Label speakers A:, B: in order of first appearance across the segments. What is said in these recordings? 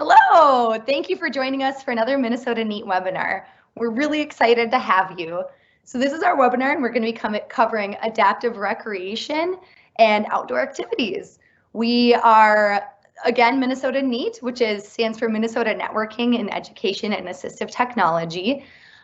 A: Hello, thank you for joining us for another Minnesota NEAT webinar. We're really excited to have you. So this is our webinar and we're going to be covering adaptive recreation and outdoor activities. We are, again, Minnesota NEAT, which stands for Minnesota Networking in Education and Assistive Technology.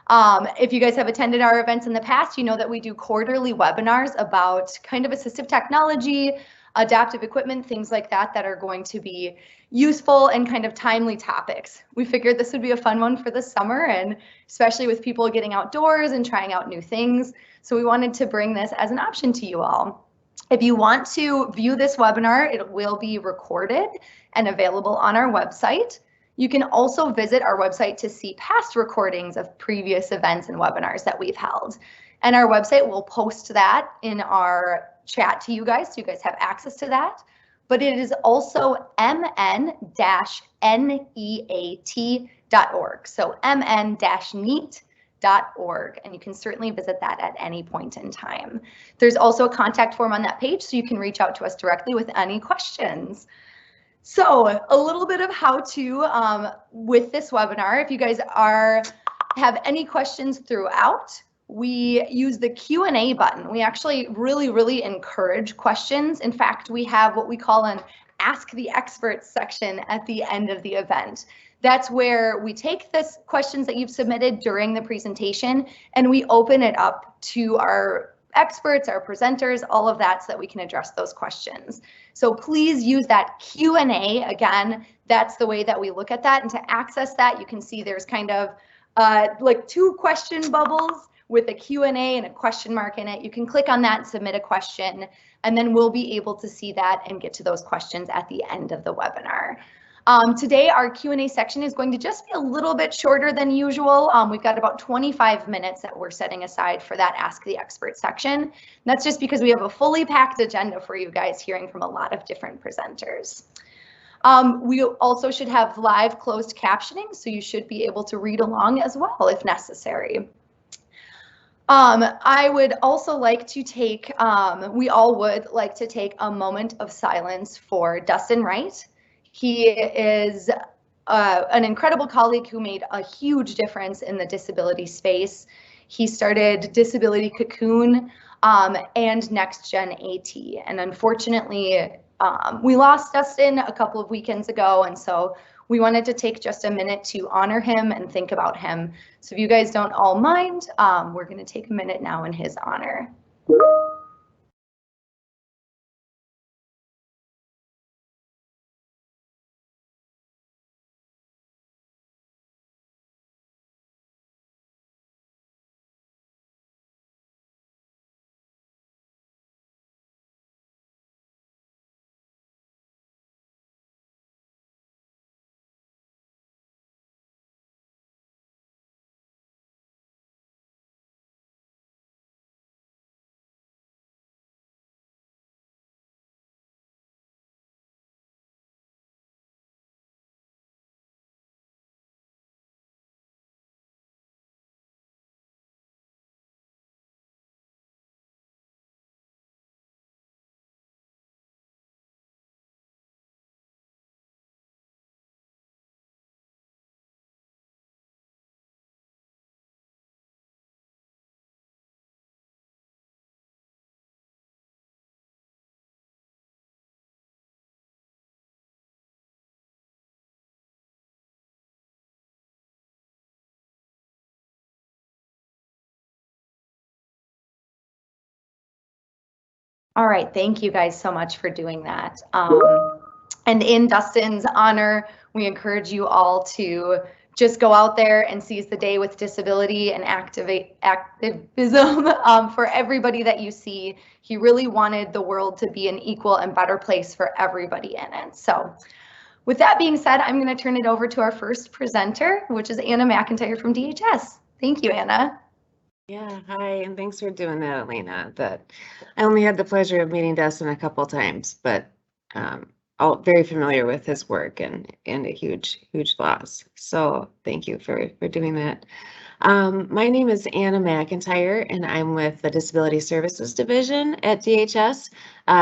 A: If you guys have attended our events in the past, you know that we do quarterly webinars about kind of assistive technology, adaptive equipment, things like that that are going to be useful and kind of timely topics. We figured this would be a fun one for the summer, and especially with people getting outdoors and trying out new things. So we wanted to bring this as an option to you all. If you want to view this webinar, it will be recorded and available on our website. You can also visit our website to see past recordings of previous events and webinars that we've held. And our website will post that in our chat to you guys, so you guys have access to that. But it is also mn-neat.org. So mn-neat.org, and you can certainly visit that at any point in time. There's also a contact form on that page, so you can reach out to us directly with any questions. So a little bit of how to with this webinar. If you guys have any questions throughout, we use the Q&A button. We actually really encourage questions. In fact, we have what we call an Ask the Experts section at the end of the event. That's where we take the questions that you've submitted during the presentation and we open it up to our experts, our presenters, all of that, so that we can address those questions. So please use that Q&A. Again, that's the way that we look at that. And to access that, you can see there's kind of like two question bubbles with a Q&A and a question mark in it. You can click on that and submit a question, and then we'll be able to see that and get to those questions at the end of the webinar. Today, our Q&A section is going to just be a little bit shorter than usual. We've got about 25 minutes that we're setting aside for that Ask the Expert section. And that's just because we have a fully packed agenda for you guys, hearing from a lot of different presenters. We also should have live closed captioning, so you should be able to read along as well if necessary. I would also like to take, we all would like to take a moment of silence for Dustin Wright. He is an incredible colleague who made a huge difference in the disability space. He started Disability Cocoon and Next Gen AT, and unfortunately, we lost Dustin a couple of weekends ago, and so we wanted to take just a minute to honor him and think about him. So if you guys don't all mind, we're going to take a minute now in his honor. All right, thank you guys so much for doing that. And in Dustin's honor, we encourage you all to just go out there and seize the day with disability and activate activism for everybody that you see. He really wanted the world to be an equal and better place for everybody in it. So with that being said, I'm going to turn it over to our first presenter, which is Anna McIntyre from DHS. Thank you, Anna.
B: Yeah, hi, and thanks for doing that, Elena. I only had the pleasure of meeting Dustin a couple times, but all very familiar with his work and a huge loss. So thank you for doing that. My name is Anna McIntyre, and I'm with the Disability Services Division at DHS,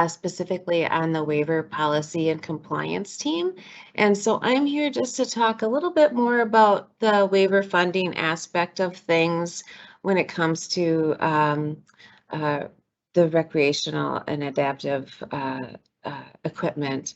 B: specifically on the waiver policy and compliance team. And so I'm here just to talk a little bit more about the waiver funding aspect of things when it comes to the recreational and adaptive equipment.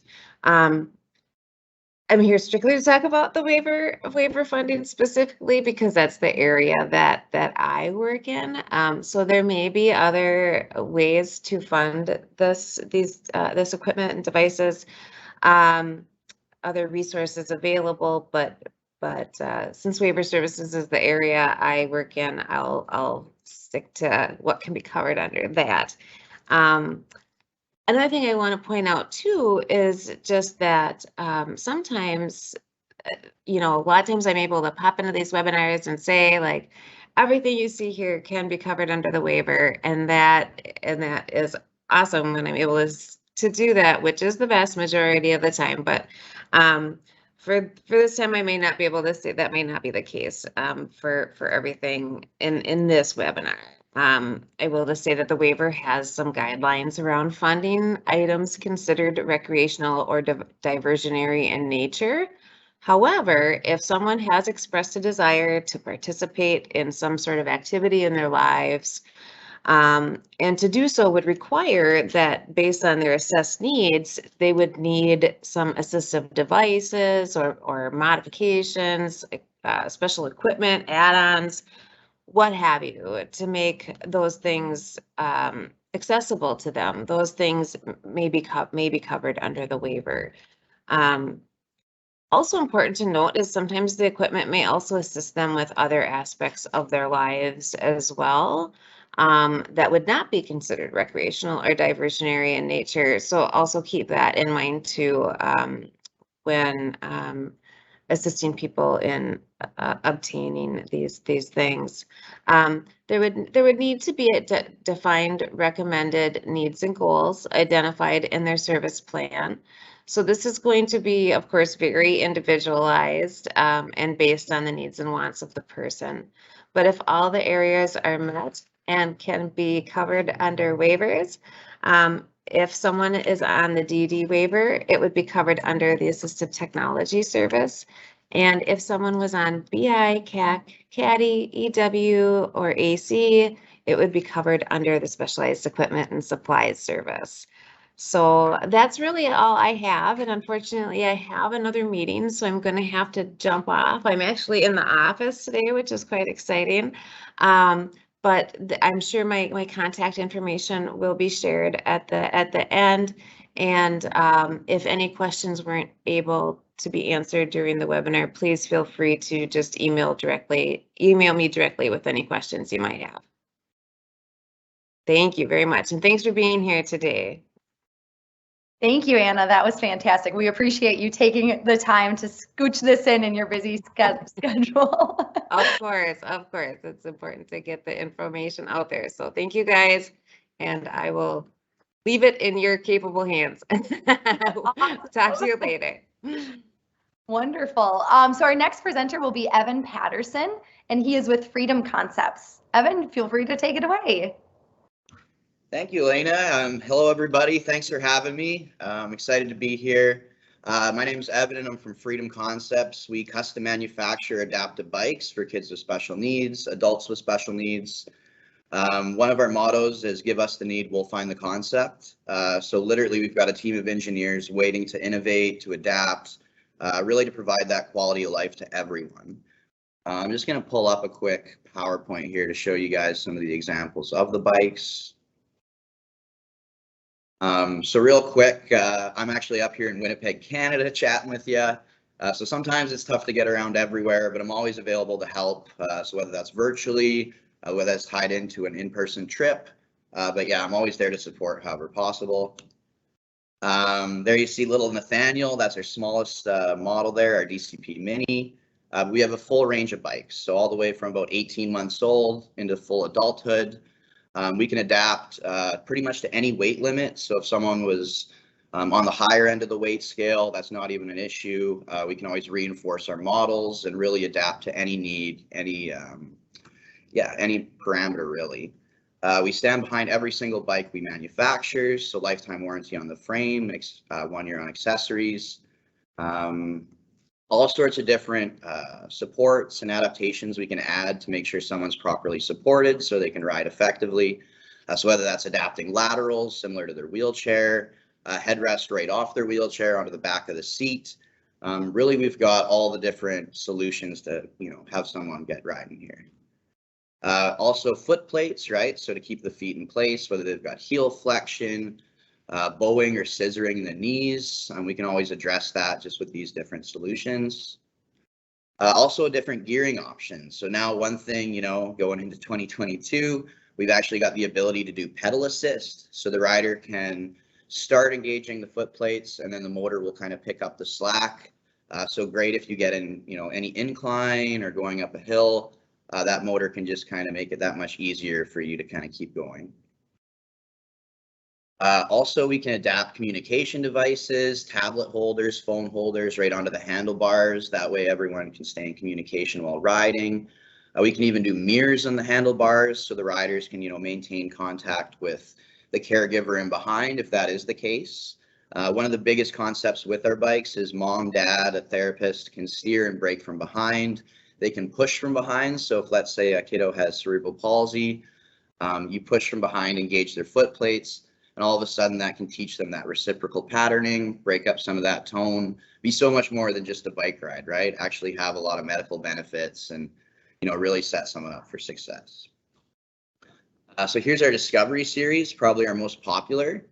B: I'm here strictly to talk about the waiver funding specifically because that's the area that I work in. So there may be other ways to fund this equipment and devices, other resources available, but since waiver services is the area I work in, I'll stick to what can be covered under that. Another thing I want to point out too is just that sometimes, a lot of times I'm able to pop into these webinars and say like, everything you see here can be covered under the waiver, and that is awesome when I'm able to do that, which is the vast majority of the time. But for this time, I may not be able to say that may not be the case for everything in this webinar. I will just say that the waiver has some guidelines around funding items considered recreational or diversionary in nature. However, if someone has expressed a desire to participate in some sort of activity in their lives, and to do so would require that based on their assessed needs, they would need some assistive devices or modifications, special equipment, add-ons, what have you, to make those things accessible to them. Those things may be covered under the waiver. Also important to note is sometimes the equipment may also assist them with other aspects of their lives as well, that would not be considered recreational or diversionary in nature. So also keep that in mind too when assisting people in obtaining these things. There would need to be a defined recommended needs and goals identified in their service plan. So this is going to be, of course, very individualized and based on the needs and wants of the person. But if all the areas are met and can be covered under waivers, if someone is on the DD waiver, it would be covered under the assistive technology service. And if someone was on BI, CAC, CADI, EW, or AC, it would be covered under the specialized equipment and supplies service. So that's really all I have. And unfortunately, I have another meeting, so I'm going to have to jump off. I'm actually in the office today, which is quite exciting. But I'm sure my contact information will be shared at the end. And if any questions weren't able to be answered during the webinar, please feel free to just email me directly with any questions you might have. Thank you very much. And thanks for being here today.
A: Thank you, Anna. That was fantastic. We appreciate you taking the time to scooch this in your busy schedule.
B: Of course. It's important to get the information out there. So thank you guys. And I will leave it in your capable hands. Talk to you later.
A: Wonderful. So our next presenter will be Evan Patterson, and he is with Freedom Concepts. Evan, feel free to take it away.
C: Thank you, Elena. Hello, everybody. Thanks for having me. I'm excited to be here. My name is Evan, and I'm from Freedom Concepts. We custom manufacture adaptive bikes for kids with special needs, adults with special needs. One of our mottos is give us the need, we'll find the concept. So literally, we've got a team of engineers waiting to innovate, to adapt, really to provide that quality of life to everyone. I'm just going to pull up a quick PowerPoint here to show you guys some of the examples of the bikes. So real quick, I'm actually up here in Winnipeg, Canada, chatting with you. So sometimes it's tough to get around everywhere, but I'm always available to help. So whether that's virtually, whether that's tied into an in-person trip, but yeah, I'm always there to support however possible. There you see little Nathaniel, that's our smallest model there, our DCP Mini. We have a full range of bikes, so all the way from about 18 months old into full adulthood. We can adapt pretty much to any weight limit. So if someone was On the higher end of the weight scale, that's not even an issue. We can always reinforce our models and really adapt to any need, any parameter really. We stand behind every single bike we manufacture, so lifetime warranty on the frame, 1 year on accessories, all sorts of different supports and adaptations we can add to make sure someone's properly supported so they can ride effectively. So whether that's adapting laterals similar to their wheelchair, headrest right off their wheelchair onto the back of the seat. Really, we've got all the different solutions to, have someone get riding here. Also foot plates, right? So to keep the feet in place, whether they've got heel flexion, bowing or scissoring the knees, we can always address that just with these different solutions. Also different gearing options. So now one thing, going into 2022, we've actually got the ability to do pedal assist. So the rider can start engaging the foot plates and then the motor will kind of pick up the slack. So great if you get in, any incline or going up a hill, that motor can just kind of make it that much easier for you to kind of keep going. Also, we can adapt communication devices, tablet holders, phone holders right onto the handlebars. That way everyone can stay in communication while riding. We can even do mirrors on the handlebars so the riders can, maintain contact with the caregiver in behind if that is the case. One of the biggest concepts with our bikes is mom, dad, a therapist can steer and brake from behind. They can push from behind. So if let's say a kiddo has cerebral palsy, you push from behind, engage their foot plates, and all of a sudden that can teach them that reciprocal patterning, break up some of that tone, be so much more than just a bike ride, right? Actually have a lot of medical benefits and, really set someone up for success. So here's our Discovery series, probably our most popular.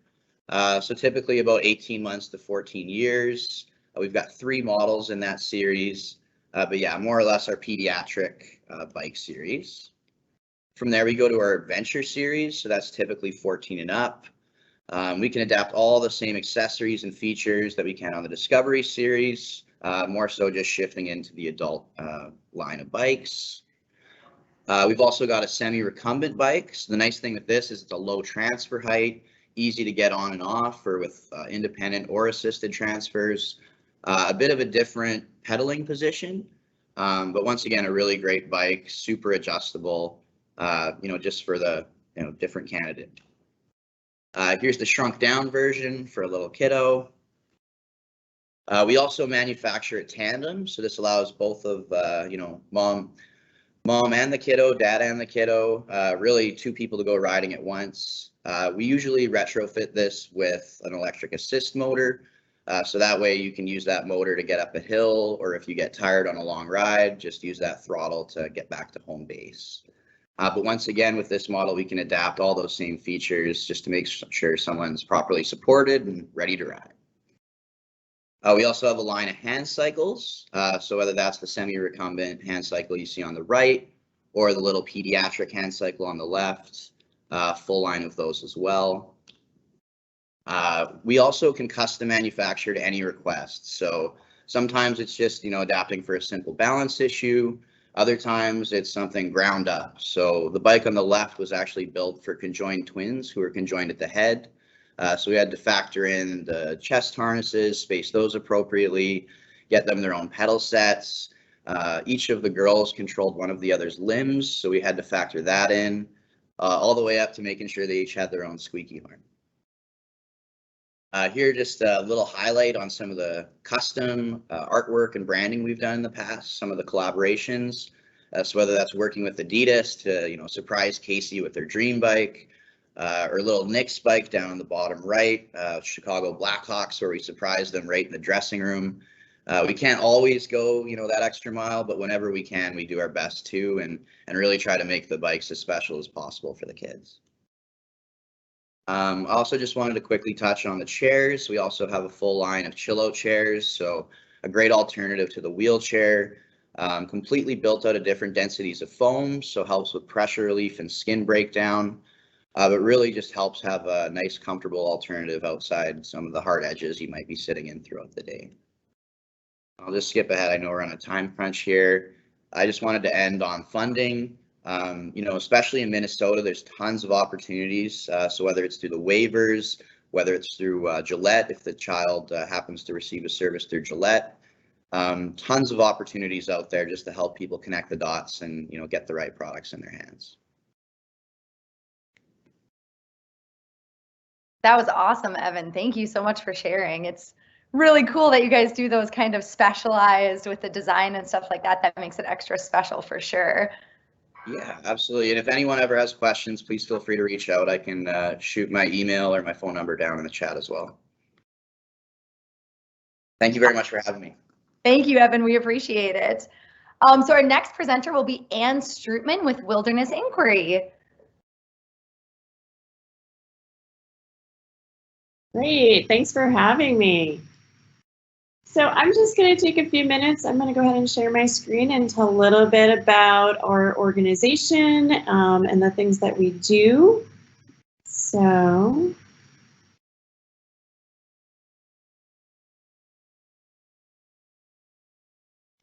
C: So typically about 18 months to 14 years. We've got 3 models in that series, but yeah, more or less our pediatric bike series. From there, we go to our Adventure series, so that's typically 14 and up. We can adapt all the same accessories and features that we can on the Discovery series, more so just shifting into the adult line of bikes. We've also got a semi-recumbent bike. So the nice thing with this is it's a low transfer height, easy to get on and off or with independent or assisted transfers. A bit of a different pedaling position, but once again, a really great bike, super adjustable, just for the different candidate. Here's the shrunk down version for a little kiddo. We also manufacture a tandem, so this allows both of mom and the kiddo, dad and the kiddo, really 2 people to go riding at once. We usually retrofit this with an electric assist motor, so that way you can use that motor to get up a hill, or if you get tired on a long ride, just use that throttle to get back to home base. But once again, with this model, we can adapt all those same features just to make sure someone's properly supported and ready to ride. We also have a line of hand cycles. So whether that's the semi-recumbent hand cycle you see on the right or the little pediatric hand cycle on the left, full line of those as well. We also can custom manufacture to any request. So sometimes it's just, adapting for a simple balance issue. Other times it's something ground up. So the bike on the left was actually built for conjoined twins who are conjoined at the head. So we had to factor in the chest harnesses, space those appropriately, get them their own pedal sets. Each of the girls controlled one of the other's limbs, so we had to factor that in, all the way up to making sure they each had their own squeaky horn. Here, just a little highlight on some of the custom artwork and branding we've done in the past, some of the collaborations. So whether that's working with Adidas to, surprise Casey with their dream bike, or little Nick's bike down on the bottom right, Chicago Blackhawks, where we surprised them right in the dressing room. We can't always go, that extra mile, but whenever we can, we do our best too, and really try to make the bikes as special as possible for the kids. I also just wanted to quickly touch on the chairs. We also have a full line of chill out chairs, so a great alternative to the wheelchair. Completely built out of different densities of foam, so helps with pressure relief and skin breakdown. But really just helps have a nice, comfortable alternative outside some of the hard edges you might be sitting in throughout the day. I'll just skip ahead. I know we're on a time crunch here. I just wanted to end on funding. Especially in Minnesota, there's tons of opportunities. So whether it's through the waivers whether it's through Gillette, if the child happens to receive a service through Gillette. Tons of opportunities out there just to help people connect the dots and, you know, get the right products in their hands.
A: That was awesome, Evan. Thank you so much for sharing. It's really cool that you guys do those kind of specialized with the design and stuff like that. That makes it extra special for sure.
C: Yeah, absolutely. And if anyone ever has questions, please feel free to reach out. I can shoot my email or my phone number down in the chat as well. Thank you very much for having me.
A: Thank you, Evan. We appreciate it. So our next presenter will be Ann Strootman with Wilderness Inquiry.
D: Great, thanks for having me. So I'm just going to take a few minutes. I'm going to go ahead and share my screen and tell a little bit about our organization and the things that we do. So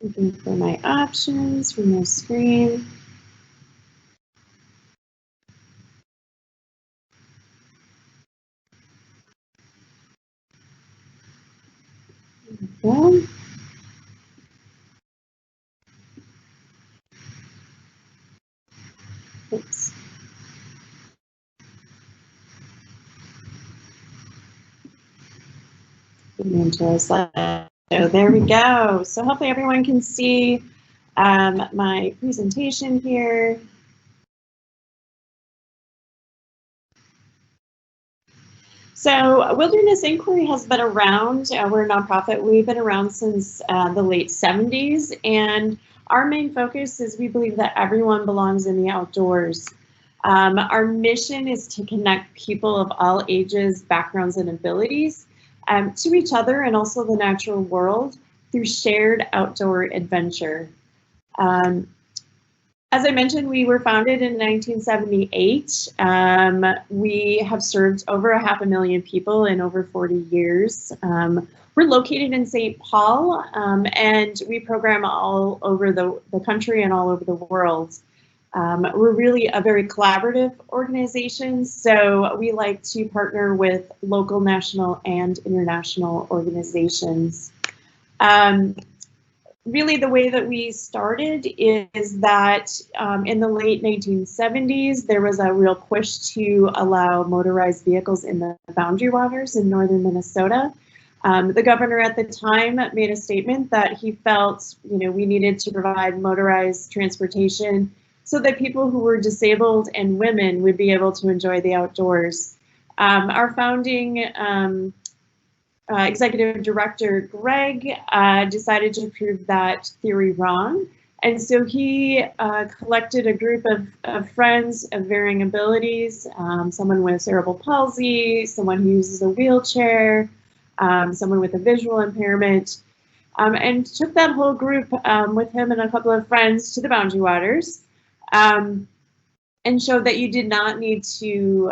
D: looking for my options from my screen. There we go. Oops. Into our slide. So there we go. So hopefully everyone can see my presentation here. So Wilderness Inquiry has been around. We're a nonprofit. We've been around since the late 70s, and our main focus is we believe that everyone belongs in the outdoors. Our mission is to connect people of all ages, backgrounds, and abilities to each other and also the natural world through shared outdoor adventure. As I mentioned, we were founded in 1978. We have served over 500,000 people in over 40 years. We're located in St. Paul, and we program all over the country and all over the world. We're really a very collaborative organization, so we like to partner with local, national, and international organizations. Really, the way that we started is that in the late 1970s, there was a real push to allow motorized vehicles in the boundary waters in northern Minnesota. The governor at the time made a statement that he felt, we needed to provide motorized transportation so that people who were disabled and women would be able to enjoy the outdoors. Our founding executive director, Greg, decided to prove that theory wrong. And so he collected a group of friends of varying abilities, someone with cerebral palsy, someone who uses a wheelchair, someone with a visual impairment, and took that whole group with him and a couple of friends to the Boundary Waters, and showed that you did not need to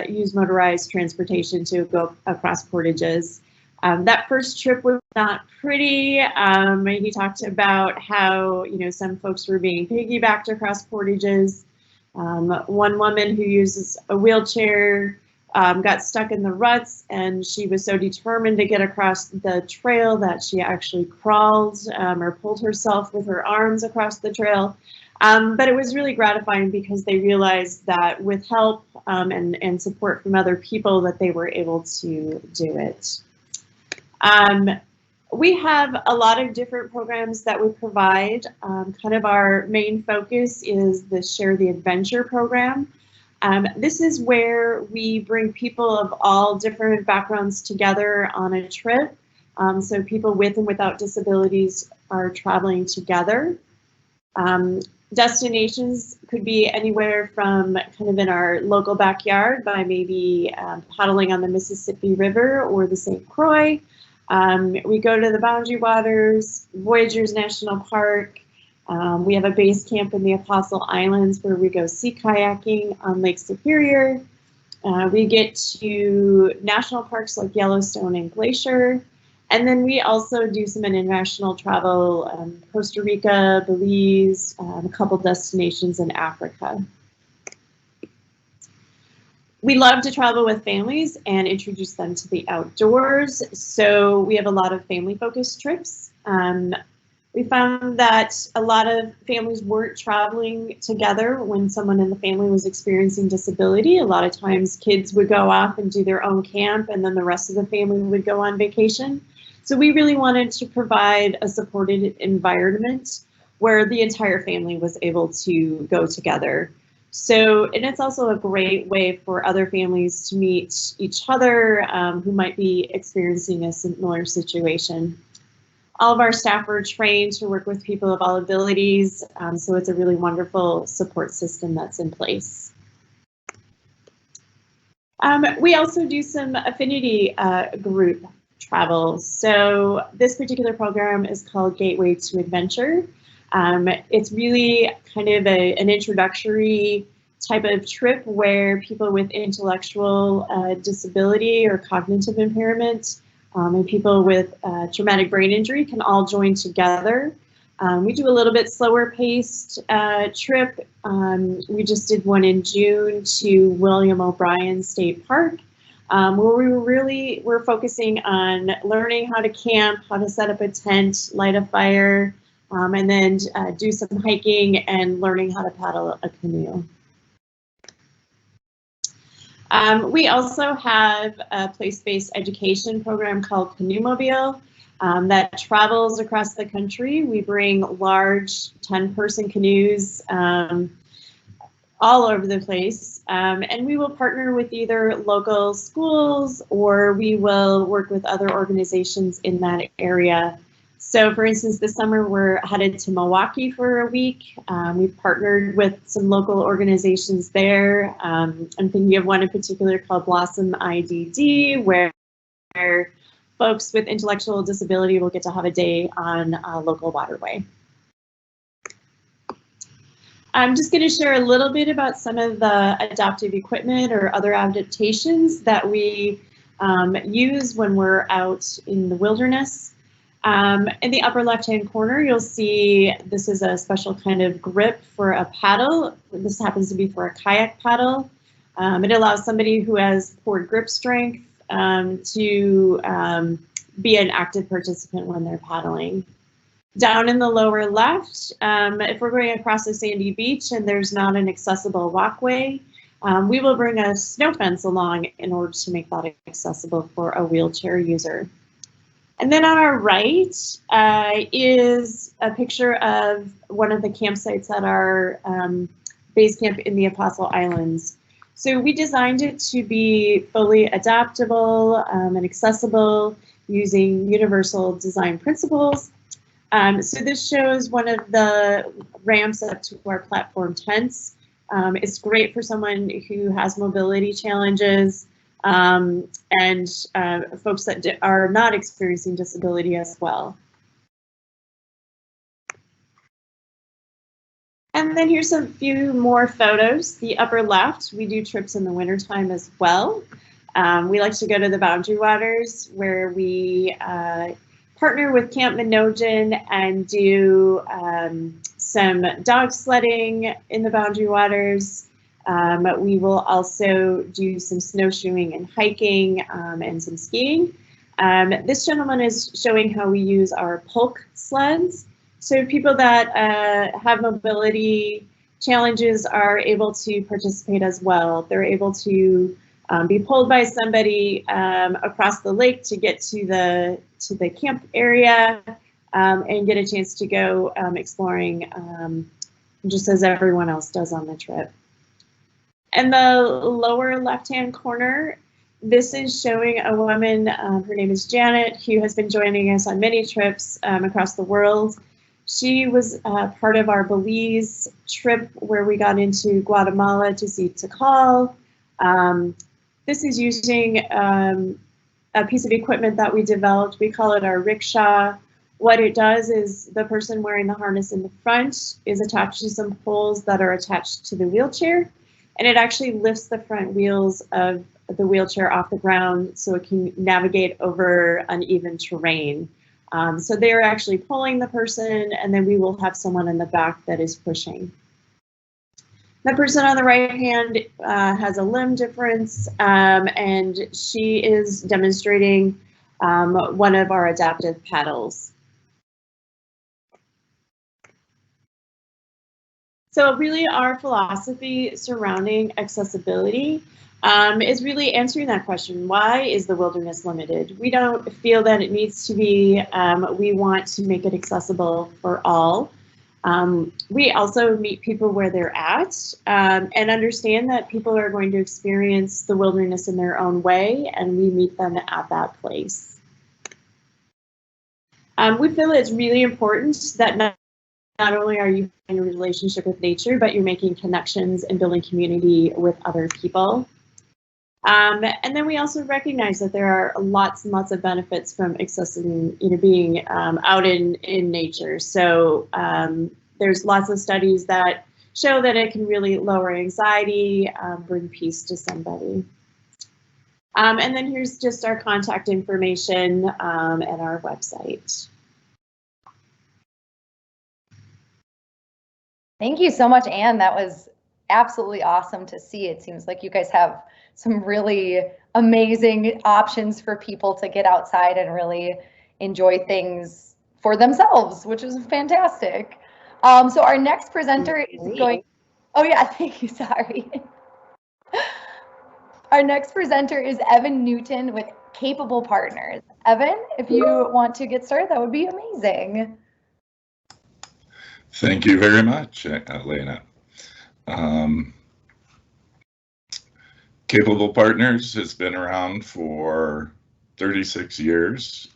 D: use motorized transportation to go across portages. That first trip was not pretty. He talked about how, some folks were being piggybacked across portages. One woman who uses a wheelchair got stuck in the ruts, and she was so determined to get across the trail that she actually crawled or pulled herself with her arms across the trail. But it was really gratifying because they realized that with help and support from other people that they were able to do it. We have a lot of different programs that we provide. Kind of our main focus is the Share the Adventure program. This is where we bring people of all different backgrounds together on a trip. So people with and without disabilities are traveling together. Destinations could be anywhere from kind of in our local backyard by maybe paddling on the Mississippi River or the St. Croix. We go to the Boundary Waters, Voyageurs National Park. We have a base camp in the Apostle Islands where we go sea kayaking on Lake Superior. We get to national parks like Yellowstone and Glacier. And then we also do some international travel, Costa Rica, Belize, a couple destinations in Africa. We love to travel with families and introduce them to the outdoors. So we have a lot of family-focused trips. We found that a lot of families weren't traveling together when someone in the family was experiencing disability. A lot of times kids would go off and do their own camp, and then the rest of the family would go on vacation. So we really wanted to provide a supported environment where the entire family was able to go together. So, and it's also a great way for other families to meet each other who might be experiencing a similar situation. All of our staff are trained to work with people of all abilities, so it's a really wonderful support system that's in place. We also do some affinity group travel. So this particular program is called Gateway to Adventure. It's really kind of an introductory type of trip where people with intellectual disability or cognitive impairment and people with traumatic brain injury can all join together. We do a little bit slower paced trip. We just did one in June to William O'Brien State Park, where we're focusing on learning how to camp, how to set up a tent, light a fire, and then do some hiking and learning how to paddle a canoe. We also have a place-based education program called Canoe Mobile that travels across the country. We bring large 10-person canoes all over the place, and we will partner with either local schools or we will work with other organizations in that area. So for instance, this summer we're headed to Milwaukee for a week. We've partnered with some local organizations there. I'm thinking of one in particular called Blossom IDD, where folks with intellectual disability will get to have a day on a local waterway. I'm just going to share a little bit about some of the adaptive equipment or other adaptations that we use when we're out in the wilderness. In the upper left-hand corner, you'll see this is a special kind of grip for a paddle. This happens to be for a kayak paddle. It allows somebody who has poor grip strength to be an active participant when they're paddling. Down in the lower left, if we're going across a sandy beach and there's not an accessible walkway, we will bring a snow fence along in order to make that accessible for a wheelchair user. And then on our right is a picture of one of the campsites at our base camp in the Apostle Islands. So we designed it to be fully adaptable and accessible using universal design principles. So this shows one of the ramps up to our platform tents. It's great for someone who has mobility challenges and folks that are not experiencing disability as well. And then here's a few more photos. The upper left, we do trips in the wintertime as well. We like to go to the Boundary Waters where we partner with Camp Minogen and do some dog sledding in the Boundary Waters. We will also do some snowshoeing and hiking and some skiing. This gentleman is showing how we use our Polk sleds. So people that have mobility challenges are able to participate as well. They're able to be pulled by somebody across the lake to get to the camp area and get a chance to go exploring just as everyone else does on the trip. In the lower left-hand corner, this is showing a woman, her name is Janet, who has been joining us on many trips across the world. She was part of our Belize trip where we got into Guatemala to see Tikal. This is using a piece of equipment that we developed. We call it our rickshaw. What it does is the person wearing the harness in the front is attached to some poles that are attached to the wheelchair, and it actually lifts the front wheels of the wheelchair off the ground so it can navigate over uneven terrain. So they're actually pulling the person, and then we will have someone in the back that is pushing. The person on the right hand has a limb difference, and she is demonstrating one of our adaptive paddles. So really our philosophy surrounding accessibility is really answering that question. Why is the wilderness limited? We don't feel that it needs to be. We want to make it accessible for all. We also meet people where they're at and understand that people are going to experience the wilderness in their own way, and we meet them at that place. We feel it's really important that not only are you in a relationship with nature, but you're making connections and building community with other people. And then we also recognize that there are lots and lots of benefits from accessing, being out in nature. So there's lots of studies that show that it can really lower anxiety, bring peace to somebody. And then here's just our contact information and our website.
A: Thank you so much, Anne. That was absolutely awesome to see. It seems like you guys have some really amazing options for people to get outside and really enjoy things for themselves, which is fantastic. So our next presenter is going, oh yeah, thank you, sorry. Our next presenter is Evan Newton with Capable Partners. Evan, if you want to get started, that would be amazing.
E: Thank you very much, Elena. Capable Partners has been around for 36 years.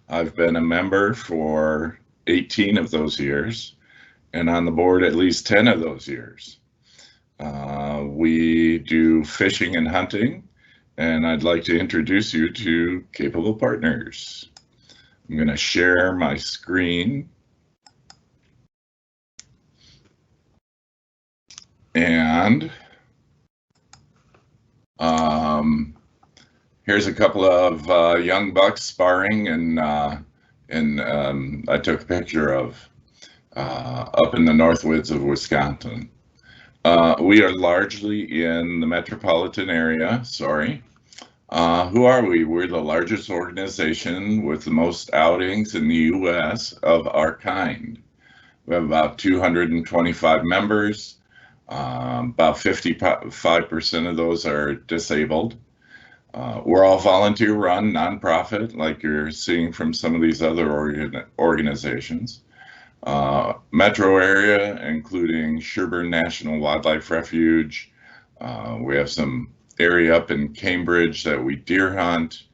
E: I've been a member for 18 of those years and on the board at least 10 of those years. We do fishing and hunting, and I'd like to introduce you to Capable Partners. I'm going to share my screen. And here's a couple of young bucks sparring, and I took a picture of up in the north woods of Wisconsin. We are largely in the metropolitan area. Sorry. Who are we? We're the largest organization with the most outings in the U.S. of our kind. We have about 225 members. About 55% of those are disabled. We're all volunteer run, nonprofit, like you're seeing from some of these other organizations. Metro area, including Sherburne National Wildlife Refuge. We have some area up in Cambridge that we deer hunt.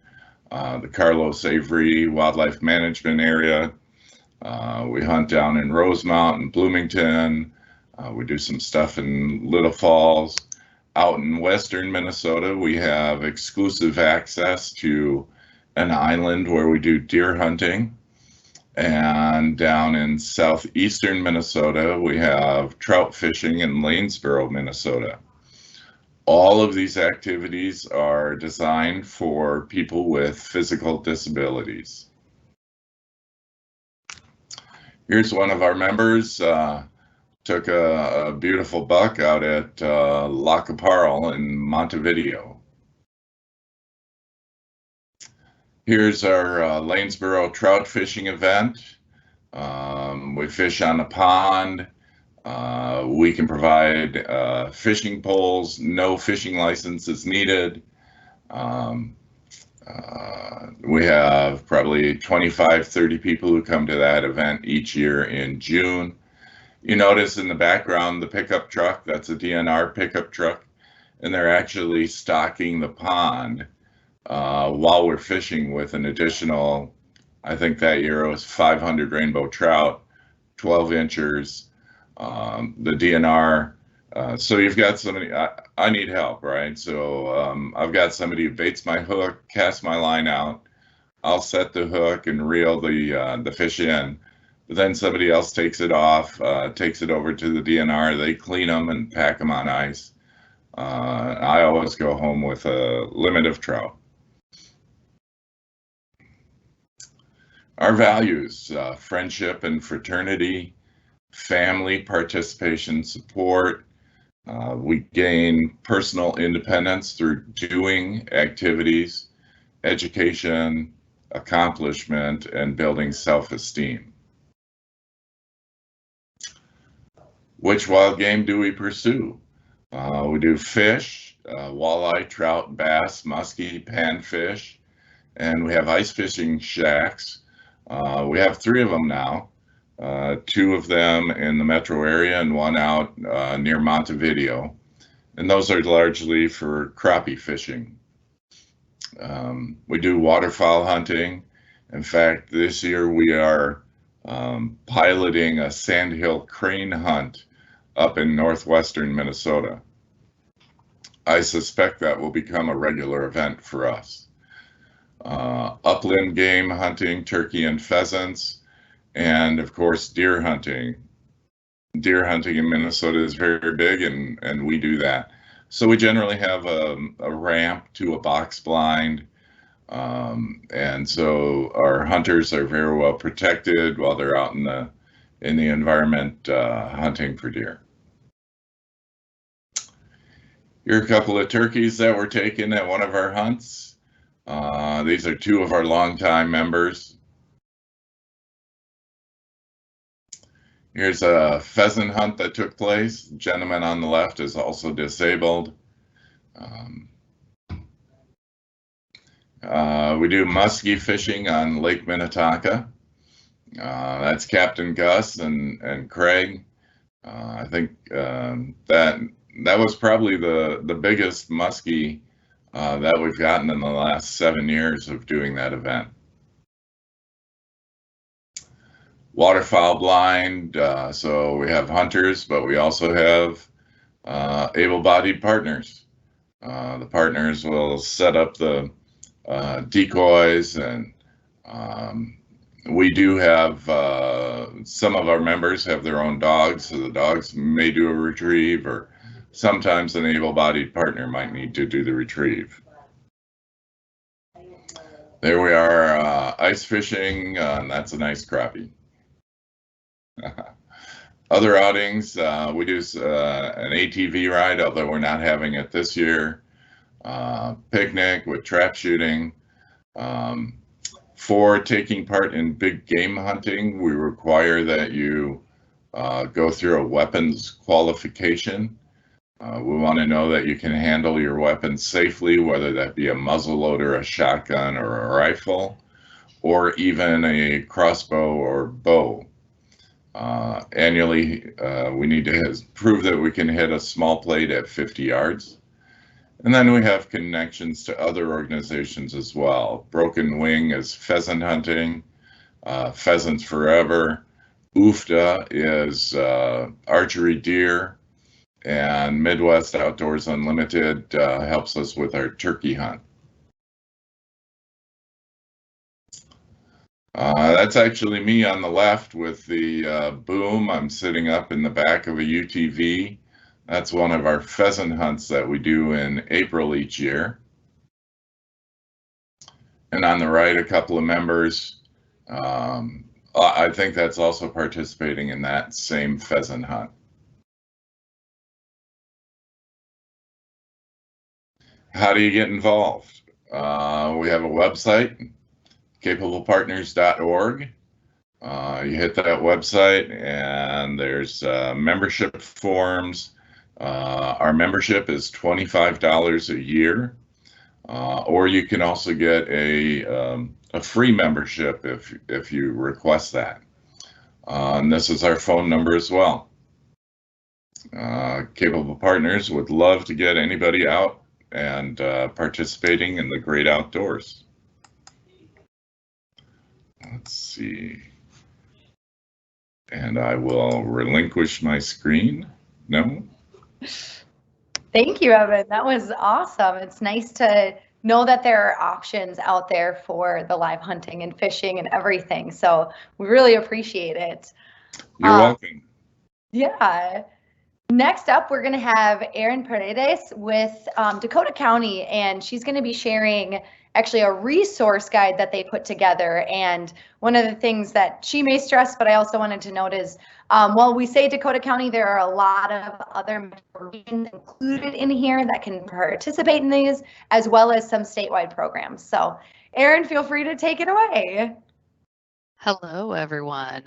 E: The Carlos Avery Wildlife Management Area. We hunt down in Rosemount and Bloomington. We do some stuff in Little Falls. Out in western Minnesota, we have exclusive access to an island where we do deer hunting. And down in southeastern Minnesota, we have trout fishing in Lanesboro, Minnesota. All of these activities are designed for people with physical disabilities. Here's one of our members. Took a beautiful buck out at La Caparral in Montevideo. Here's our Lanesboro trout fishing event. We fish on a pond. We can provide fishing poles. No fishing license is needed. We have probably 25, 30 people who come to that event each year in June. You notice in the background the pickup truck, that's a DNR pickup truck, and they're actually stocking the pond while we're fishing with an additional, I think that year it was 500 rainbow trout, 12 inchers, the DNR. So you've got somebody, I need help, right? So I've got somebody who baits my hook, casts my line out, I'll set the hook and reel the fish in. But then somebody else takes it off, takes it over to the DNR, they clean them and pack them on ice. I always go home with a limit of trout. Our values, friendship and fraternity, family participation support, We gain personal independence through doing activities, education, accomplishment, and building self-esteem. Which wild game do we pursue? We do fish, walleye, trout, bass, muskie, panfish, and we have ice fishing shacks. We have 3 of them now, 2 of them in the metro area and 1 out near Montevideo. And those are largely for crappie fishing. We do waterfowl hunting. In fact, this year we are piloting a sandhill crane hunt up in northwestern Minnesota. I suspect that will become a regular event for us. Upland game hunting, turkey and pheasants, and of course deer hunting. Deer hunting in Minnesota is very big, and we do that. So we generally have a ramp to a box blind, and so our hunters are very well protected while they're out in the environment hunting for deer. Here are a couple of turkeys that were taken at one of our hunts. These are 2 of our longtime members. Here's a pheasant hunt that took place. The gentleman on the left is also disabled. We do muskie fishing on Lake Minnetonka. That's Captain Gus and Craig. I think that was probably the biggest muskie that we've gotten in the last 7 years of doing that event. Waterfowl blind, so we have hunters, but we also have able-bodied partners. The partners will set up the decoys, and we do have some of our members have their own dogs, so the dogs may do a retrieve, or sometimes an able-bodied partner might need to do the retrieve. There we are, ice fishing, and that's a nice crappie. Other outings, we do an ATV ride, although we're not having it this year. Picnic with trap shooting. For taking part in big game hunting, we require that you go through a weapons qualification. We want to know that you can handle your weapons safely, whether that be a muzzleloader, a shotgun, or a rifle, or even a crossbow or bow. Annually, we need to prove that we can hit a small plate at 50 yards. And then we have connections to other organizations as well. Broken Wing is pheasant hunting, Pheasants Forever. UFTA is archery deer, and Midwest Outdoors Unlimited helps us with our turkey hunt. That's actually me on the left with the boom. I'm sitting up in the back of a UTV. That's one of our pheasant hunts that we do in April each year. And on the right, a couple of members. I think that's also participating in that same pheasant hunt. How do you get involved? We have a website, capablepartners.org. You hit that website and there's membership forms. Our membership is $25 a year, or you can also get a free membership if you request that. And this is our phone number as well. Capable Partners would love to get anybody out and participating in the great outdoors. Let's see. And I will relinquish my screen. No?
A: Thank you, Evan. That was awesome. It's nice to know that there are options out there for the live hunting and fishing and everything. So we really appreciate it.
E: You're welcome.
A: Yeah. Next up, we're going to have Erin Paredes with Dakota County, and she's going to be sharing actually a resource guide that they put together. And one of the things that she may stress, but I also wanted to note is, while we say Dakota County, there are a lot of other regions included in here that can participate in these, as well as some statewide programs. So Erin, feel free to take it away.
F: Hello, everyone.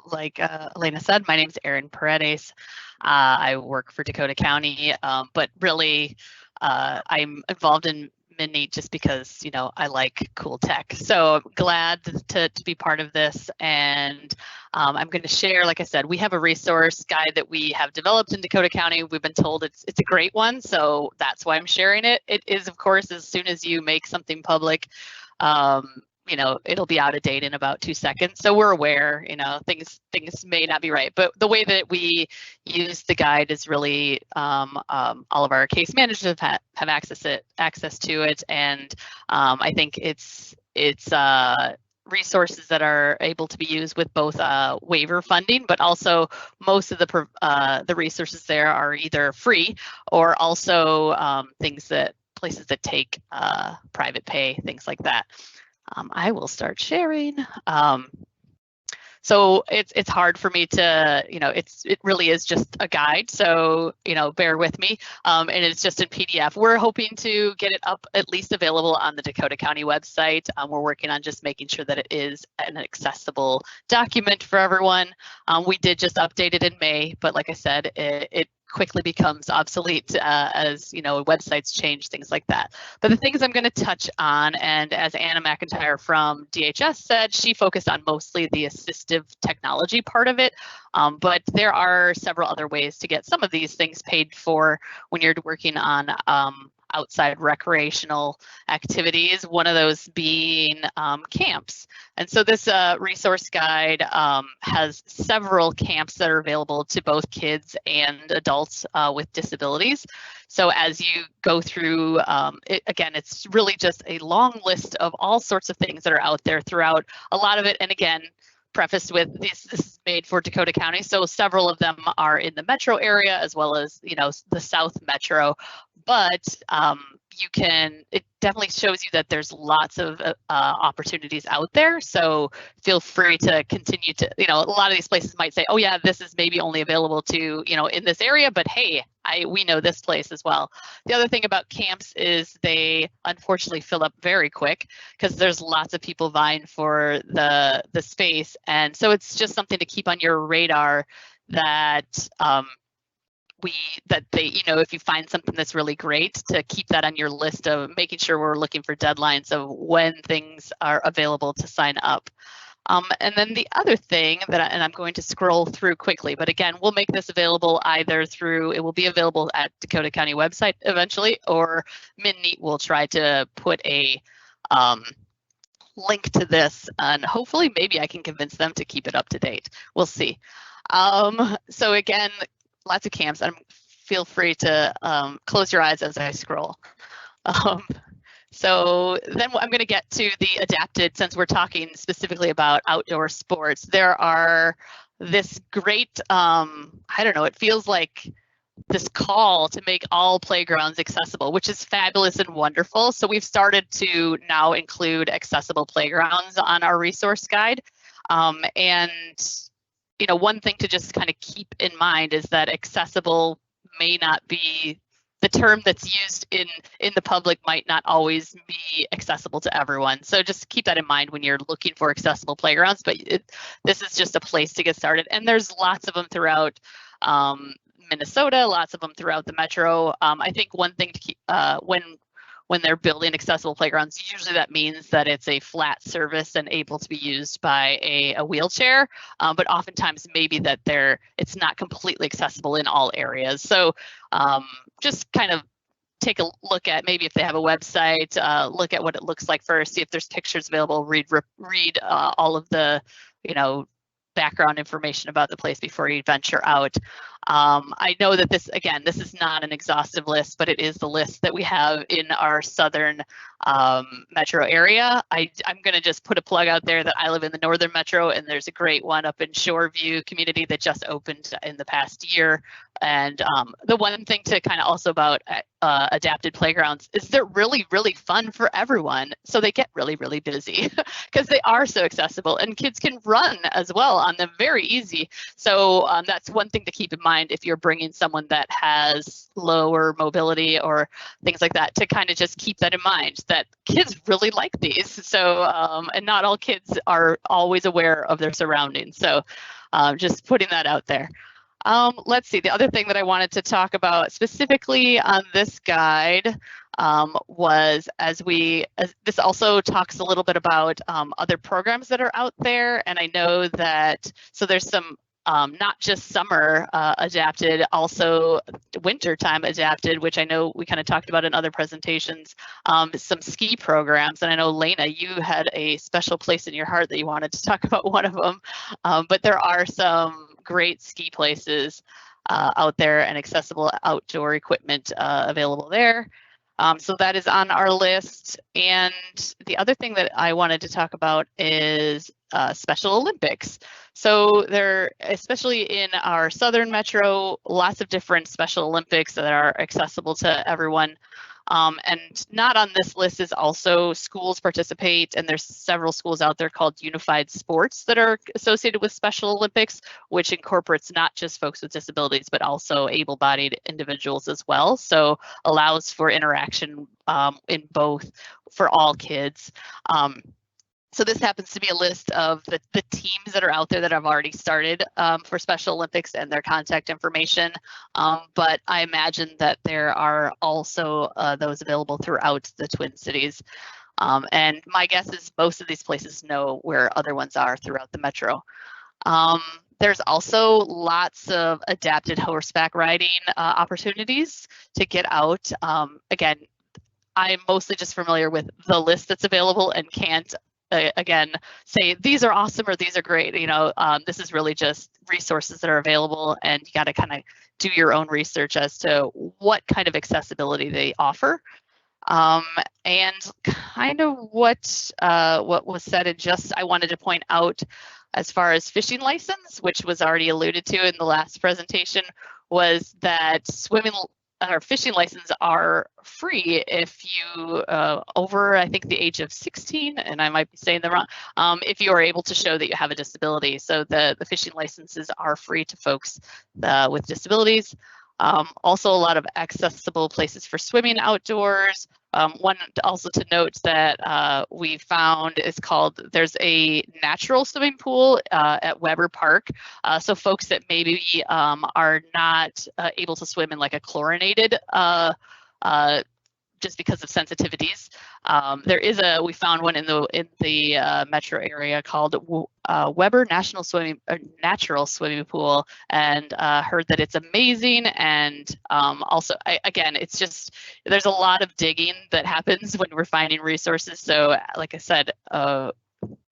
F: Like Elena said, my name is Erin Paredes. I work for Dakota County, but really I'm involved in Mini just because, you know, I like cool tech. So I'm glad to be part of this. And I'm going to share, like I said, we have a resource guide that we have developed in Dakota County. We've been told it's a great one. So that's why I'm sharing it. It is, of course, as soon as you make something public, you know, it'll be out of date in about 2 seconds. So we're aware, you know, things may not be right, but the way that we use the guide is really all of our case managers have access to it, and I think it's resources that are able to be used with both waiver funding, but also most of the resources there are either free or also places that take private pay, things like that. I will start sharing. So it's hard for me to, you know, it really is just a guide. So, you know, bear with me. And it's just in PDF. We're hoping to get it up at least available on the Dakota County website. We're working on just making sure that it is an accessible document for everyone. We did just update it in May, but like I said, it quickly becomes obsolete as, you know, websites change, things like that. But the things I'm going to touch on, and as Anna McIntyre from DHS said, she focused on mostly the assistive technology part of it. But there are several other ways to get some of these things paid for when you're working on outside recreational activities, one of those being camps. And so this resource guide has several camps that are available to both kids and adults with disabilities. So as you go through, again, it's really just a long list of all sorts of things that are out there throughout a lot of it. And again, prefaced with this is made for Dakota County, so several of them are in the metro area as well as, you know, the South Metro. But it definitely shows you that there's lots of opportunities out there. So feel free to continue to, you know, a lot of these places might say, oh yeah, this is maybe only available to, you know, in this area, but hey, we know this place as well. The other thing about camps is they unfortunately fill up very quick because there's lots of people vying for the space. And so it's just something to keep on your radar that you know, if you find something that's really great, to keep that on your list of making sure we're looking for deadlines of when things are available to sign up. And then the other thing and I'm going to scroll through quickly, but again, we'll make this available either through, it will be available at Dakota County website eventually, or MinNeat will try to put a link to this, and hopefully maybe I can convince them to keep it up to date. We'll see. So again, lots of camps, and feel free to close your eyes as I scroll. So then I'm going to get to the adapted, since we're talking specifically about outdoor sports. There are this great, I don't know, it feels like this call to make all playgrounds accessible, which is fabulous and wonderful. So we've started to now include accessible playgrounds on our resource guide. And you know, one thing to just kind of keep in mind is that accessible may not be the term that's used in the public, might not always be accessible to everyone. So just keep that in mind when you're looking for accessible playgrounds, but this is just a place to get started. And there's lots of them throughout Minnesota, lots of them throughout the metro. I think one thing to keep, when they're building accessible playgrounds, usually that means that it's a flat surface and able to be used by a wheelchair, but oftentimes maybe that it's not completely accessible in all areas. So just kind of take a look at maybe if they have a website, look at what it looks like first, see if there's pictures available, read all of the, you know, background information about the place before you venture out. I know that this is not an exhaustive list, but it is the list that we have in our southern metro area. I'm going to just put a plug out there that I live in the northern metro, and there's a great one up in Shoreview community that just opened in the past year. And the one thing to kind of also about adapted playgrounds is they're really, really fun for everyone. So they get really, really busy because they are so accessible, and kids can run as well on them very easy. So that's one thing to keep in mind if you're bringing someone that has lower mobility or things like that, to kind of just keep that in mind, that kids really like these. So, and not all kids are always aware of their surroundings. So just putting that out there. Let's see, the other thing that I wanted to talk about specifically on this guide was this also talks a little bit about other programs that are out there. And I know that, so there's some not just summer adapted, also wintertime adapted, which I know we kind of talked about in other presentations, some ski programs. And I know, Lena, you had a special place in your heart that you wanted to talk about one of them, but there are some great ski places out there and accessible outdoor equipment available there. So that is on our list. And the other thing that I wanted to talk about is Special Olympics. So there, especially in our Southern Metro, lots of different Special Olympics that are accessible to everyone. And not on this list is also schools participate, and there's several schools out there called Unified Sports that are associated with Special Olympics, which incorporates not just folks with disabilities, but also able-bodied individuals as well. So allows for interaction in both for all kids. So this happens to be a list of the teams that are out there that have already started for Special Olympics and their contact information. But I imagine that there are also those available throughout the Twin Cities. And my guess is most of these places know where other ones are throughout the metro. There's also lots of adapted horseback riding opportunities to get out. Again, I'm mostly just familiar with the list that's available and can't again say these are awesome or these are great. This is really just resources that are available, and you got to kind of do your own research as to what kind of accessibility they offer. And kind of what was said, and just I wanted to point out as far as fishing license, which was already alluded to in the last presentation, was that swimming or fishing licenses are free if you over, I think, the age of 16, and I might be saying that wrong, if you are able to show that you have a disability. So the fishing licenses are free to folks with disabilities. Also a lot of accessible places for swimming outdoors. One also to note that we found is there's a natural swimming pool at Weber Park. So folks that maybe are not able to swim in like a chlorinated just because of sensitivities. We found one in the metro area called Weber Natural Swimming Pool, and heard that it's amazing. And also, again, it's just, there's a lot of digging that happens when we're finding resources. So like I said,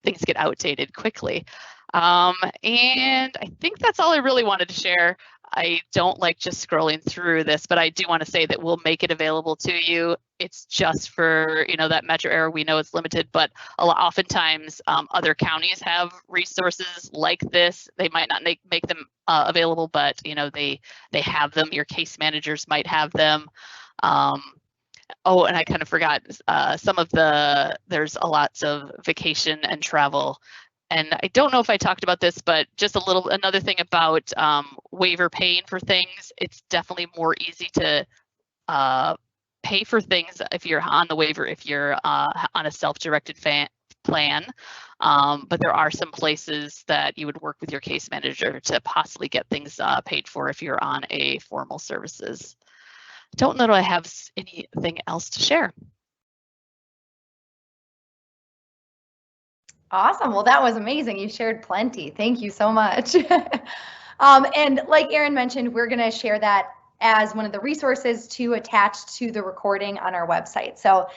F: things get outdated quickly. And I think that's all I really wanted to share. I don't like just scrolling through this, but I do want to say that we'll make it available to you. It's just for, that metro area. We know it's limited, but oftentimes other counties have resources like this. They might not make them available, but they have them. Your case managers might have them. Oh, and I kind of forgot there's a lots of vacation and travel. And I don't know if I talked about this, but just another thing about waiver paying for things. It's definitely more easy to pay for things if you're on the waiver, if you're on a self-directed plan. But there are some places that you would work with your case manager to possibly get things paid for if you're on a formal services. Don't know that I have anything else to share.
A: Awesome. Well, that was amazing. You shared plenty. Thank you so much. And like Erin mentioned, we're going to share that as one of the resources to attach to the recording on our website. So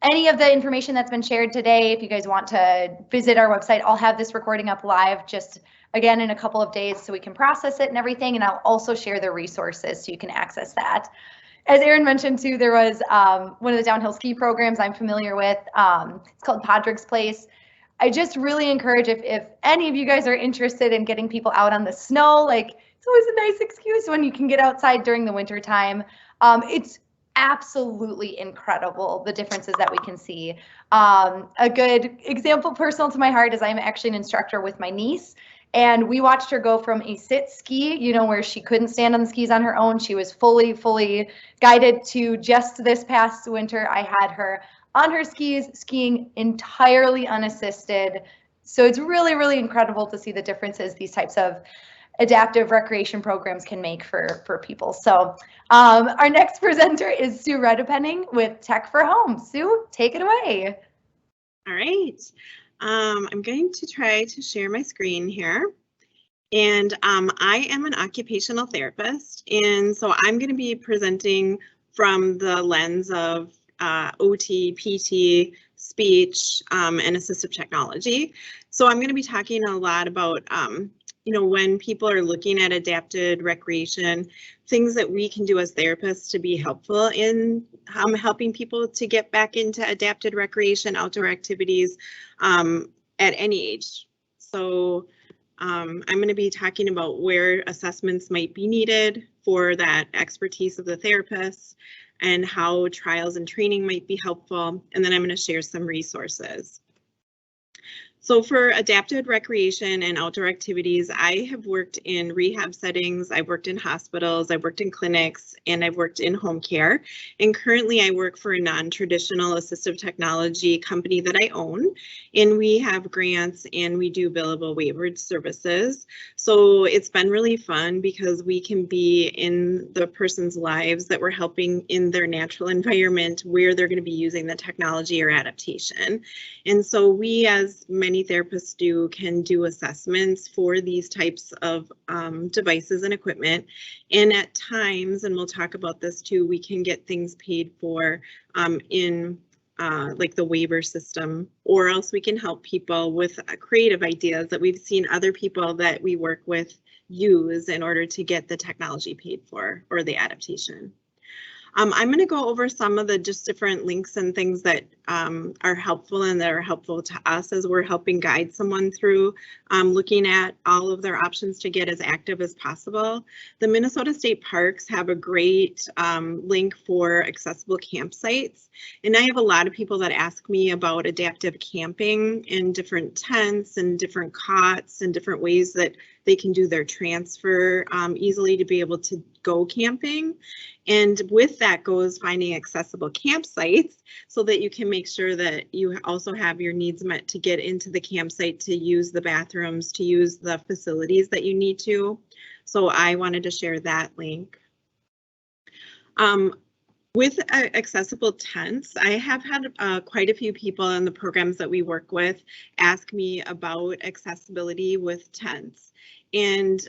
A: any of the information that's been shared today, if you guys want to visit our website, I'll have this recording up live just again in a couple of days so we can process it and everything. And I'll also share the resources so you can access that. As Erin mentioned too, there was one of the downhill ski programs I'm familiar with. It's called Podrick's Place. I just really encourage if any of you guys are interested in getting people out on the snow, like it's always a nice excuse when you can get outside during the winter time. It's absolutely incredible, the differences that we can see. A good example personal to my heart is I'm actually an instructor with my niece, and we watched her go from a sit ski, you know, where she couldn't stand on the skis on her own. She was fully guided, to just this past winter, I had her on her skis, skiing entirely unassisted. So it's really incredible to see the differences these types of adaptive recreation programs can make for people. So our next presenter is Sue Redepenning with Tech for Home. Sue, take it away.
G: All right. I'm going to try to share my screen here. And I am an occupational therapist, and so I'm going to be presenting from the lens of OT, PT, speech, and assistive technology. So I'm going to be talking a lot about, you know, when people are looking at adapted recreation, things that we can do as therapists to be helpful in helping people to get back into adapted recreation, outdoor activities at any age. So I'm going to be talking about where assessments might be needed for that expertise of the therapist and how trials and training might be helpful. And then I'm going to share some resources. So for adapted recreation and outdoor activities, I have worked in rehab settings, I've worked in hospitals, I've worked in clinics, and I've worked in home care. And currently I work for a non-traditional assistive technology company that I own. And we have grants and we do billable waivered services. So it's been really fun because we can be in the person's lives that we're helping in their natural environment where they're going to be using the technology or adaptation. And so we, as many therapists do, can do assessments for these types of devices and equipment. And at times, and we'll talk about this too, we can get things paid for in like the waiver system, or else we can help people with creative ideas that we've seen other people that we work with use in order to get the technology paid for or the adaptation. I'm going to go over some of the just different links and things that are helpful and that are helpful to us as we're helping guide someone through looking at all of their options to get as active as possible. The Minnesota State Parks have a great link for accessible campsites. And I have a lot of people that ask me about adaptive camping in different tents and different cots and different ways that they can do their transfer easily to be able to go camping. And with that goes finding accessible campsites so that you can make sure that you also have your needs met to get into the campsite, to use the bathrooms, to use the facilities that you need to. So I wanted to share that link. With accessible tents, I have had quite a few people in the programs that we work with ask me about accessibility with tents. And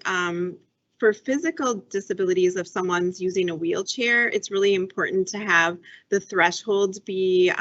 G: for physical disabilities, if someone's using a wheelchair, it's really important to have the thresholds be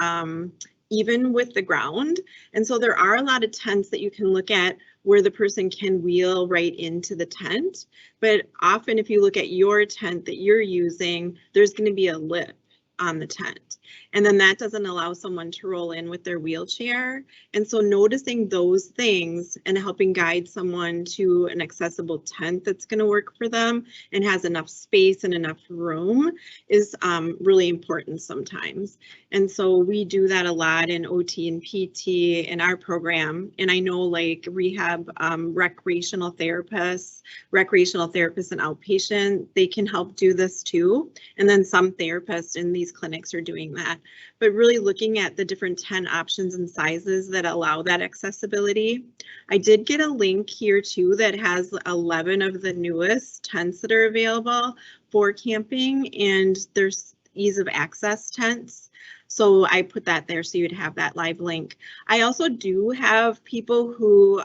G: even with the ground. And so there are a lot of tents that you can look at where the person can wheel right into the tent. But often if you look at your tent that you're using, there's going to be a lip on the tent. And then that doesn't allow someone to roll in with their wheelchair. And so noticing those things and helping guide someone to an accessible tent that's going to work for them and has enough space and enough room is really important sometimes. And so we do that a lot in OT and PT in our program. And I know like rehab, recreational therapists and outpatient, they can help do this too. And then some therapists in these clinics are doing that. But really looking at the different tent options and sizes that allow that accessibility. I did get a link here too that has 11 of the newest tents that are available for camping, and there's ease of access tents. So I put that there so you'd have that live link. I also do have people who,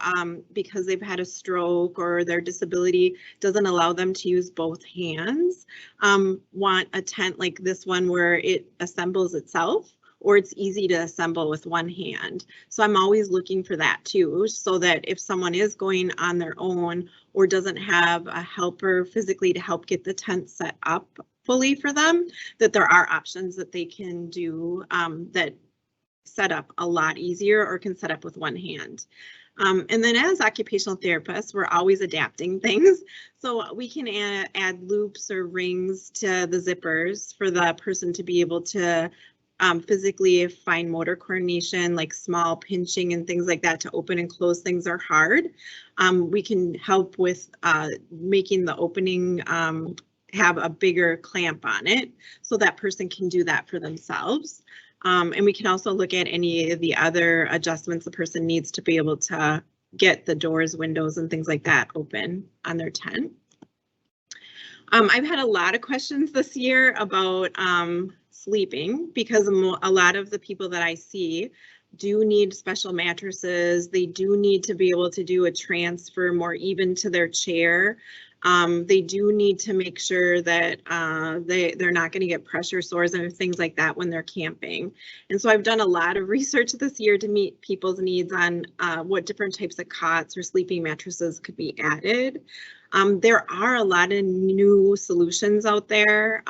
G: because they've had a stroke or their disability doesn't allow them to use both hands, want a tent like this one where it assembles itself, or it's easy to assemble with one hand. So I'm always looking for that too, so that if someone is going on their own or doesn't have a helper physically to help get the tent set up fully for them, that there are options that they can do that set up a lot easier or can set up with one hand. And then as occupational therapists, we're always adapting things. So we can add loops or rings to the zippers for the person to be able to physically fine motor coordination, like small pinching and things like that to open and close things are hard. We can help with making the opening have a bigger clamp on it so that person can do that for themselves. And we can also look at any of the other adjustments the person needs to be able to get the doors, windows, and things like that open on their tent. I've had a lot of questions this year about sleeping because a lot of the people that I see do need special mattresses. They do need to be able to do a transfer more even to their chair. They do need to make sure that they're not going to get pressure sores and things like that when they're camping. And so I've done a lot of research this year to meet people's needs on what different types of cots or sleeping mattresses could be added. There are a lot of new solutions out there.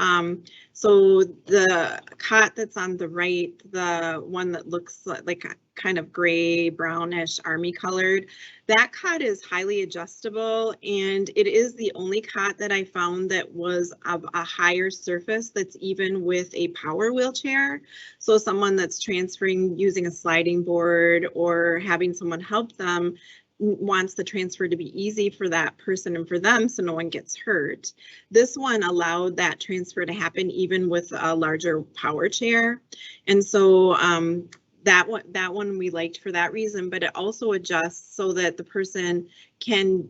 G: So the cot that's on the right, the one that looks like a kind of gray, brownish, army colored, that cot is highly adjustable, and it is the only cot that I found that was of a higher surface that's even with a power wheelchair. So someone that's transferring using a sliding board or having someone help them wants the transfer to be easy for that person and for them so no one gets hurt. This one allowed that transfer to happen even with a larger power chair. And so that one we liked for that reason, but it also adjusts so that the person can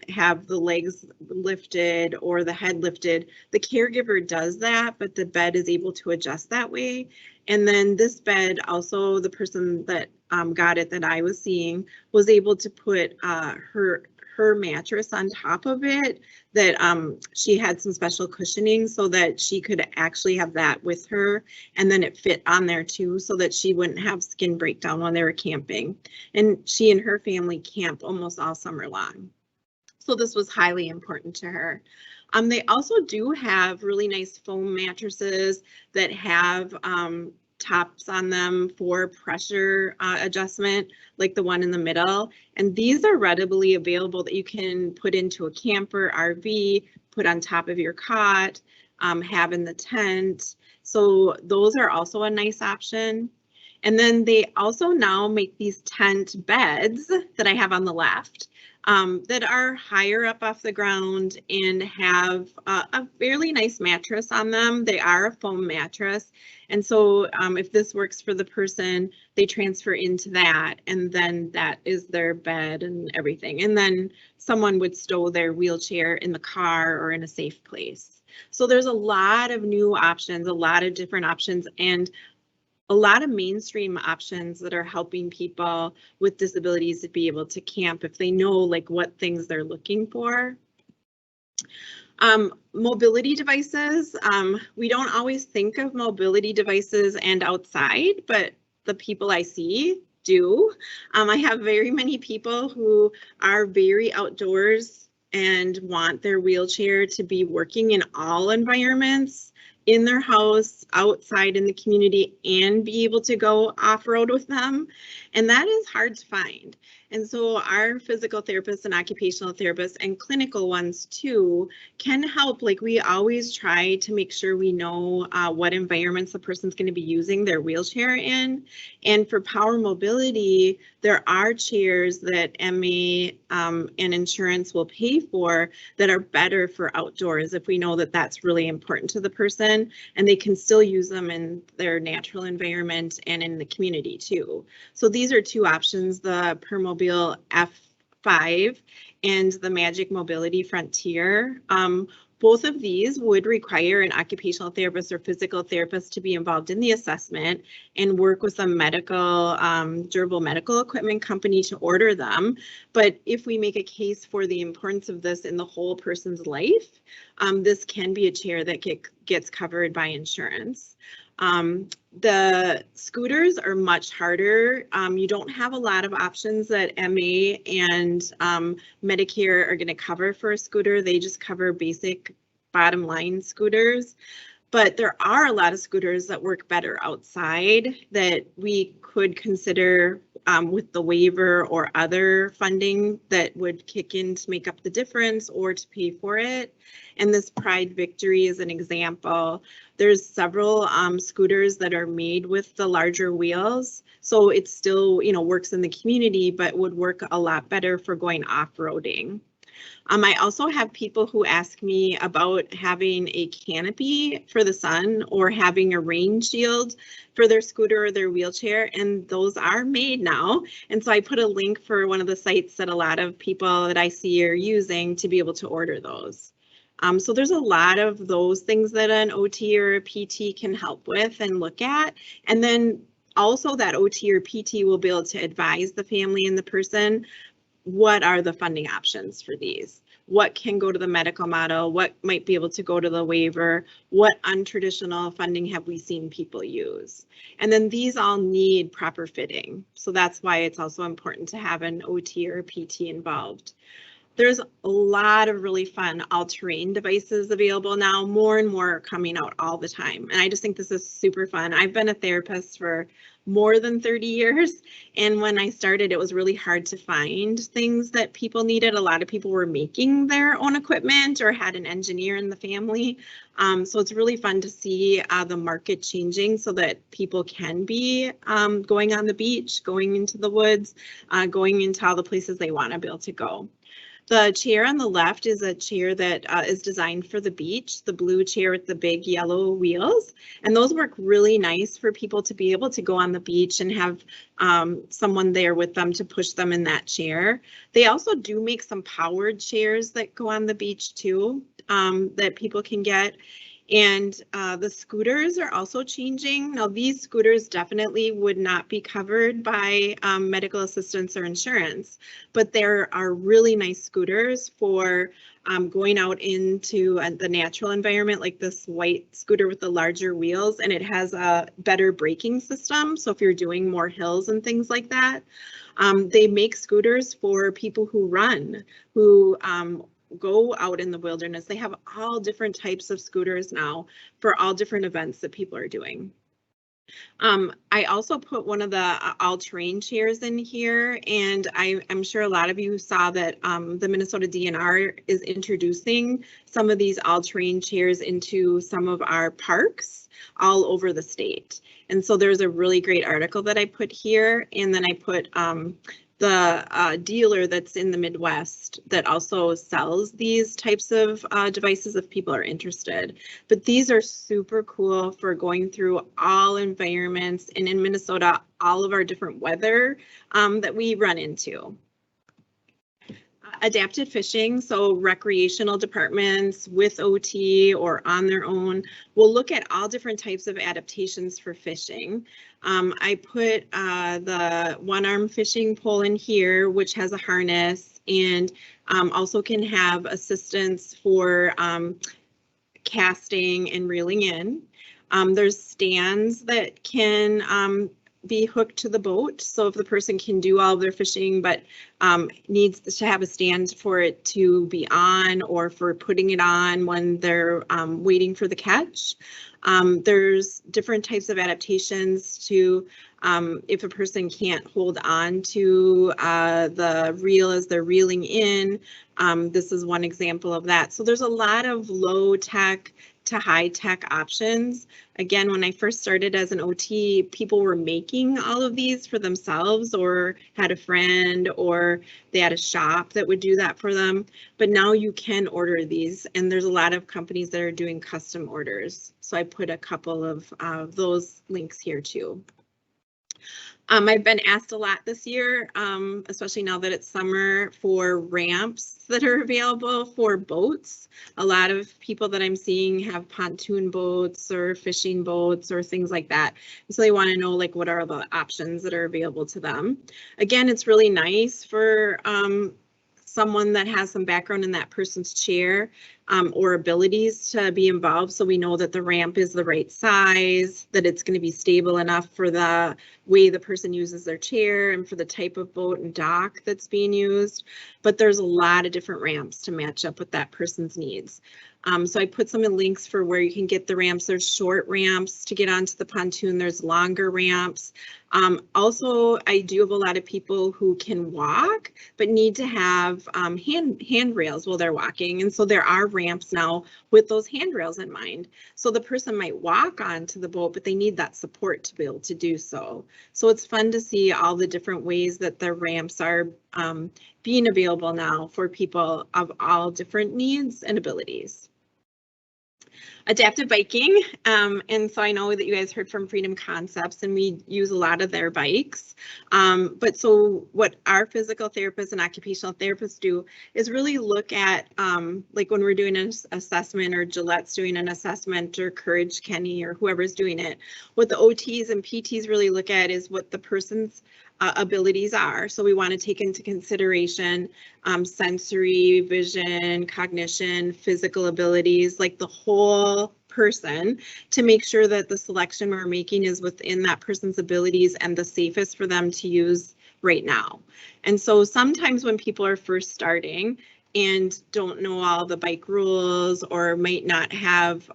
G: have the legs lifted or the head lifted. The caregiver does that, but the bed is able to adjust that way. And then this bed, also the person that got it that I was seeing was able to put her mattress on top of it, that she had some special cushioning so that she could actually have that with her, and then it fit on there too so that she wouldn't have skin breakdown when they were camping. And she and her family camp almost all summer long. So this was highly important to her. They also do have really nice foam mattresses that have tops on them for pressure adjustment, like the one in the middle. And these are readily available that you can put into a camper, RV, put on top of your cot, have in the tent. So those are also a nice option. And then they also now make these tent beds that I have on the left that are higher up off the ground and have a fairly nice mattress on them. They are a foam mattress. And so if this works for the person, they transfer into that, and then that is their bed and everything. And then someone would stow their wheelchair in the car or in a safe place. So there's a lot of new options, a lot of different options, and a lot of mainstream options that are helping people with disabilities to be able to camp if they know like what things they're looking for. Mobility devices, we don't always think of mobility devices and outside, but the people I see do. I have very many people who are very outdoors and want their wheelchair to be working in all environments, in their house, outside in the community, and be able to go off-road with them. And that is hard to find. And so our physical therapists and occupational therapists and clinical ones too can help. Like we always try to make sure we know what environments the person's going to be using their wheelchair in. And for power mobility, there are chairs that MA and insurance will pay for that are better for outdoors if we know that that's really important to the person, and they can still use them in their natural environment and in the community too. So these are two options, the Permobile F5 and the Magic Mobility Frontier. Both of these would require an occupational therapist or physical therapist to be involved in the assessment and work with a medical, durable medical equipment company to order them. But if we make a case for the importance of this in the whole person's life, this can be a chair that gets covered by insurance. The scooters are much harder. You don't have a lot of options that MA and Medicare are going to cover for a scooter. They just cover basic bottom line scooters. But there are a lot of scooters that work better outside that we could consider with the waiver or other funding that would kick in to make up the difference or to pay for it. And this Pride Victory is an example. There's several scooters that are made with the larger wheels. So it still, you know, works in the community, but would work a lot better for going off-roading. I also have people who ask me about having a canopy for the sun or having a rain shield for their scooter or their wheelchair, and those are made now. And so I put a link for one of the sites that a lot of people that I see are using to be able to order those. So there's a lot of those things that an OT or a PT can help with and look at. And then also that OT or PT will be able to advise the family and the person what are the funding options for these? What can go to the medical model? What might be able to go to the waiver? What untraditional funding have we seen people use? And then these all need proper fitting. So that's why it's also important to have an OT or a PT involved. There's a lot of really fun all-terrain devices available now. More and more are coming out all the time. And I just think this is super fun. I've been a therapist for more than 30 years. And when I started, it was really hard to find things that people needed. A lot of people were making their own equipment or had an engineer in the family. So it's really fun to see the market changing so that people can be going on the beach, going into the woods, going into all the places they want to be able to go. The chair on the left is a chair that is designed for the beach, the blue chair with the big yellow wheels. And those work really nice for people to be able to go on the beach and have someone there with them to push them in that chair. They also do make some powered chairs that go on the beach too, that people can get. And the scooters are also changing. Now, these scooters definitely would not be covered by medical assistance or insurance, but there are really nice scooters for going out into the natural environment, like this white scooter with the larger wheels, and it has a better braking system. So if you're doing more hills and things like that, they make scooters for people who run, who go out in the wilderness. They have all different types of scooters now for all different events that people are doing. I also put one of the all-terrain chairs in here, and I'm sure a lot of you saw that the Minnesota DNR is introducing some of these all-terrain chairs into some of our parks all over the state. And so there's a really great article that I put here, and then I put the dealer that's in the Midwest that also sells these types of devices if people are interested. But these are super cool for going through all environments, and in Minnesota, all of our different weather that we run into. Adapted fishing, so recreational departments with OT or on their own will look at all different types of adaptations for fishing. I put the one-arm fishing pole in here, which has a harness and also can have assistance for casting and reeling in. There's stands that can be hooked to the boat. So if the person can do all of their fishing, but needs to have a stand for it to be on or for putting it on when they're waiting for the catch. There's different types of adaptations to if a person can't hold on to the reel as they're reeling in. This is one example of that. So there's a lot of low tech to high tech options. Again, when I first started as an OT, people were making all of these for themselves or had a friend or they had a shop that would do that for them. But now you can order these, and there's a lot of companies that are doing custom orders. So I put a couple of those links here too. I've been asked a lot this year, especially now that it's summer, for ramps that are available for boats. A lot of people that I'm seeing have pontoon boats or fishing boats or things like that. So they want to know, like, what are the options that are available to them. Again, it's really nice for someone that has some background in that person's chair or abilities to be involved. So we know that the ramp is the right size, that it's going to be stable enough for the way the person uses their chair and for the type of boat and dock that's being used. But there's a lot of different ramps to match up with that person's needs. So I put some in links for where you can get the ramps. There's short ramps to get onto the pontoon. There's longer ramps. Also, I do have a lot of people who can walk, but need to have handrails while they're walking. And so there are ramps now with those handrails in mind. So the person might walk onto the boat, but they need that support to be able to do so. So it's fun to see all the different ways that the ramps are being available now for people of all different needs and abilities. Adaptive biking, and so I know that you guys heard from Freedom Concepts, and we use a lot of their bikes. But so what our physical therapists and occupational therapists do is really look at, like when we're doing an assessment, or Gillette's doing an assessment, or Courage Kenny, or whoever's doing it, what the OTs and PTs really look at is what the person's abilities are. So we want to take into consideration sensory, vision, cognition, physical abilities, like the whole person, to make sure that the selection we're making is within that person's abilities and the safest for them to use right now. And so sometimes when people are first starting and don't know all the bike rules, or might not have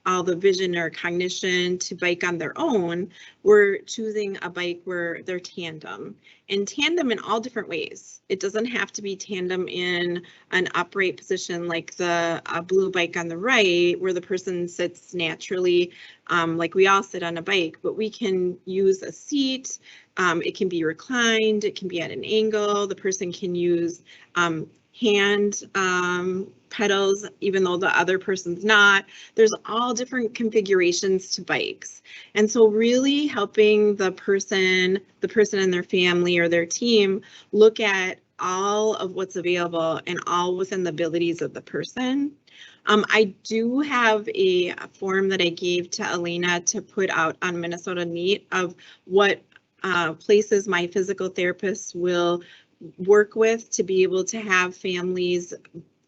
G: all the vision or cognition to bike on their own, we're choosing a bike where they're tandem. And tandem in all different ways. It doesn't have to be tandem in an upright position like the blue bike on the right, where the person sits naturally, like we all sit on a bike, but we can use a seat. It can be reclined, it can be at an angle, the person can use hand pedals, even though the other person's not. There's all different configurations to bikes. And so really helping the person and their family or their team look at all of what's available and all within the abilities of the person. I do have a form that I gave to Elena to put out on Minnesota Neat of what places my physical therapists will work with to be able to have families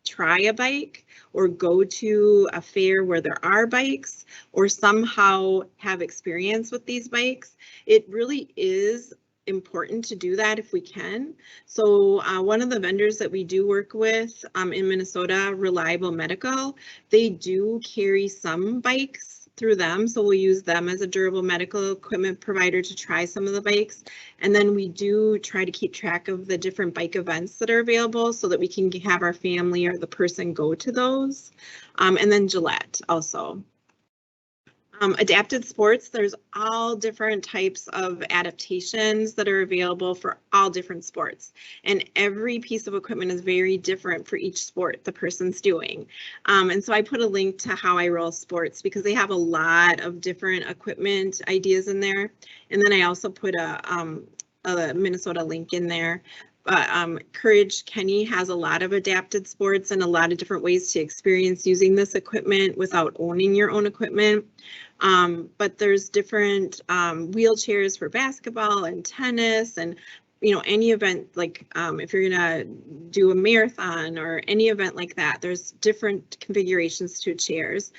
G: try a bike, or go to a fair where there are bikes, or somehow have experience with these bikes. It really is important to do that if we can. So one of the vendors that we do work with in Minnesota, Reliable Medical, they do carry some bikes through them. So we'll use them as a durable medical equipment provider to try some of the bikes. And then we do try to keep track of the different bike events that are available so that we can have our family or the person go to those. And then Gillette also. Adapted sports, there's all different types of adaptations that are available for all different sports. And every piece of equipment is very different for each sport the person's doing. And so I put a link to How I Roll Sports because they have a lot of different equipment ideas in there. And then I also put a Minnesota link in there. Courage Kenny has a lot of adapted sports and a lot of different ways to experience using this equipment without owning your own equipment. But there's different wheelchairs for basketball and tennis, and any event, like if you're gonna do a marathon or any event like that, there's different configurations to chairs.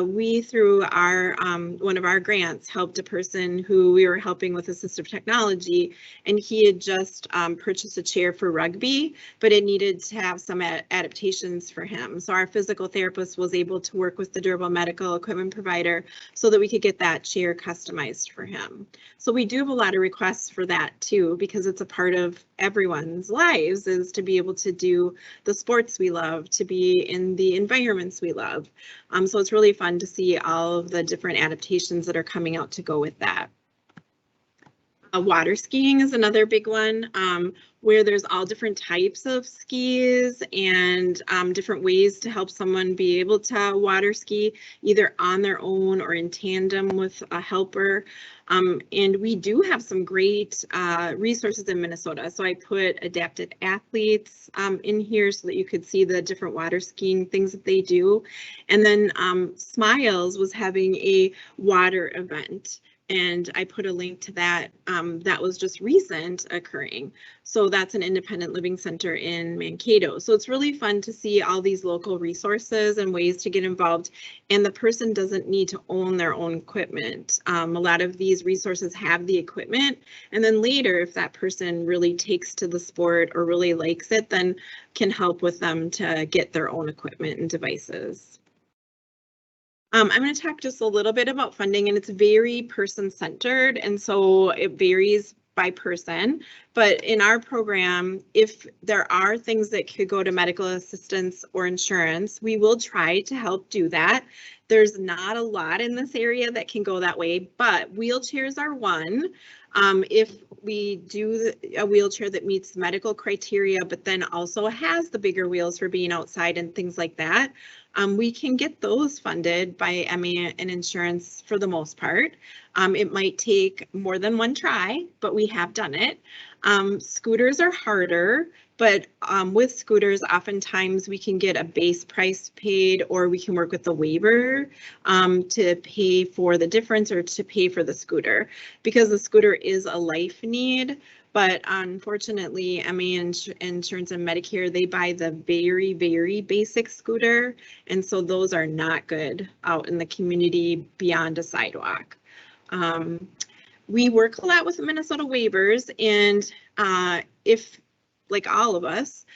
G: We, through our one of our grants, helped a person who we were helping with assistive technology, and he had just purchased a chair for rugby, but it needed to have some adaptations for him. So our physical therapist was able to work with the durable medical equipment provider so that we could get that chair customized for him. So we do have a lot of requests for that too, because it's a part of everyone's lives, is to be able to do the sports we love, to be in the environments we love. So it's really fun to see all of the different adaptations that are coming out to go with that. Water skiing is another big one, where there's all different types of skis and different ways to help someone be able to water ski, either on their own or in tandem with a helper. And we do have some great resources in Minnesota. So I put Adapted Athletes in here so that you could see the different water skiing things that they do. And then Smiles was having a water event and I put a link to that. That was just recent occurring. So that's an independent living center in Mankato. So it's really fun to see all these local resources and ways to get involved. And the person doesn't need to own their own equipment. A lot of these resources have the equipment. And then later, if that person really takes to the sport or really likes it, then can help with them to get their own equipment and devices. I'm going to talk just a little bit about funding, and it's very person-centered, and so it varies by person. But in our program, if there are things that could go to medical assistance or insurance, we will try to help do that. There's not a lot in this area that can go that way, but wheelchairs are one. If we do a wheelchair that meets medical criteria, but then also has the bigger wheels for being outside and things like that, we can get those funded by MA and insurance for the most part. It might take more than one try, but we have done it. Scooters are harder, but with scooters, oftentimes we can get a base price paid, or we can work with the waiver to pay for the difference or to pay for the scooter, because the scooter is a life need. But unfortunately, MA insurance and Medicare, they buy the very, very basic scooter. And so those are not good out in the community beyond a sidewalk. We work a lot with Minnesota waivers, and if, like all of us,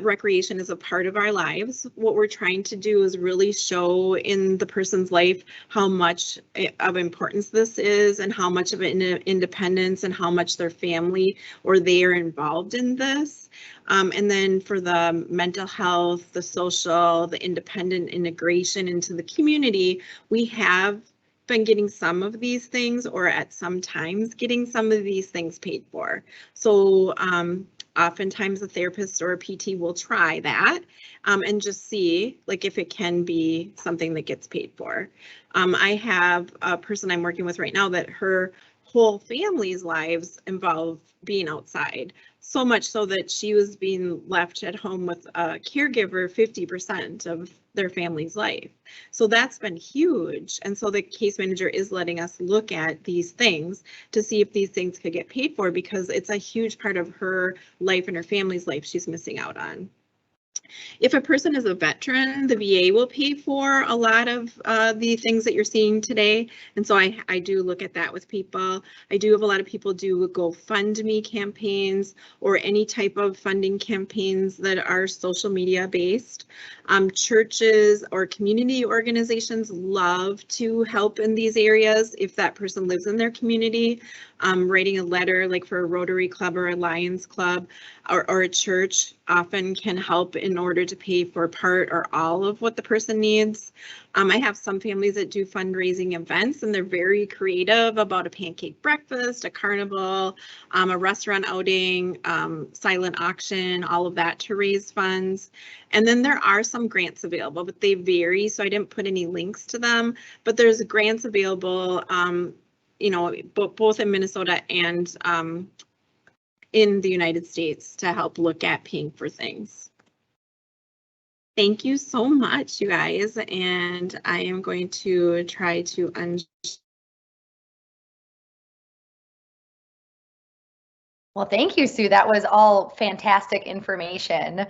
G: recreation is a part of our lives, what we're trying to do is really show in the person's life how much of importance this is, and how much of independence and how much their family or they are involved in this. And then for the mental health, the social, the independent integration into the community, we have been getting some of these things, or at some times getting some of these things paid for. So oftentimes a therapist or a PT will try that and just see like if it can be something that gets paid for. I have a person I'm working with right now that her whole family's lives involve being outside, so much so that she was being left at home with a caregiver 50% of their family's life. So that's been huge. And so the case manager is letting us look at these things to see if these things could get paid for, because it's a huge part of her life and her family's life she's missing out on. If a person is a veteran, the VA will pay for a lot of the things that you're seeing today. And so I do look at that with people. I do have a lot of people do GoFundMe campaigns or any type of funding campaigns that are social media based. Churches or community organizations love to help in these areas if that person lives in their community. Writing a letter like for a Rotary Club or a Lions Club or a church often can help in order to pay for part or all of what the person needs. I have some families that do fundraising events, and they're very creative about a pancake breakfast, a carnival, a restaurant outing, silent auction, all of that to raise funds. And then there are some grants available, but they vary, so I didn't put any links to them, but there's grants available, you know, both in Minnesota and in the United States to help look at paying for things. Thank you so much, you guys, and I am going to try to
A: Well, thank you, Sue. That was all fantastic information.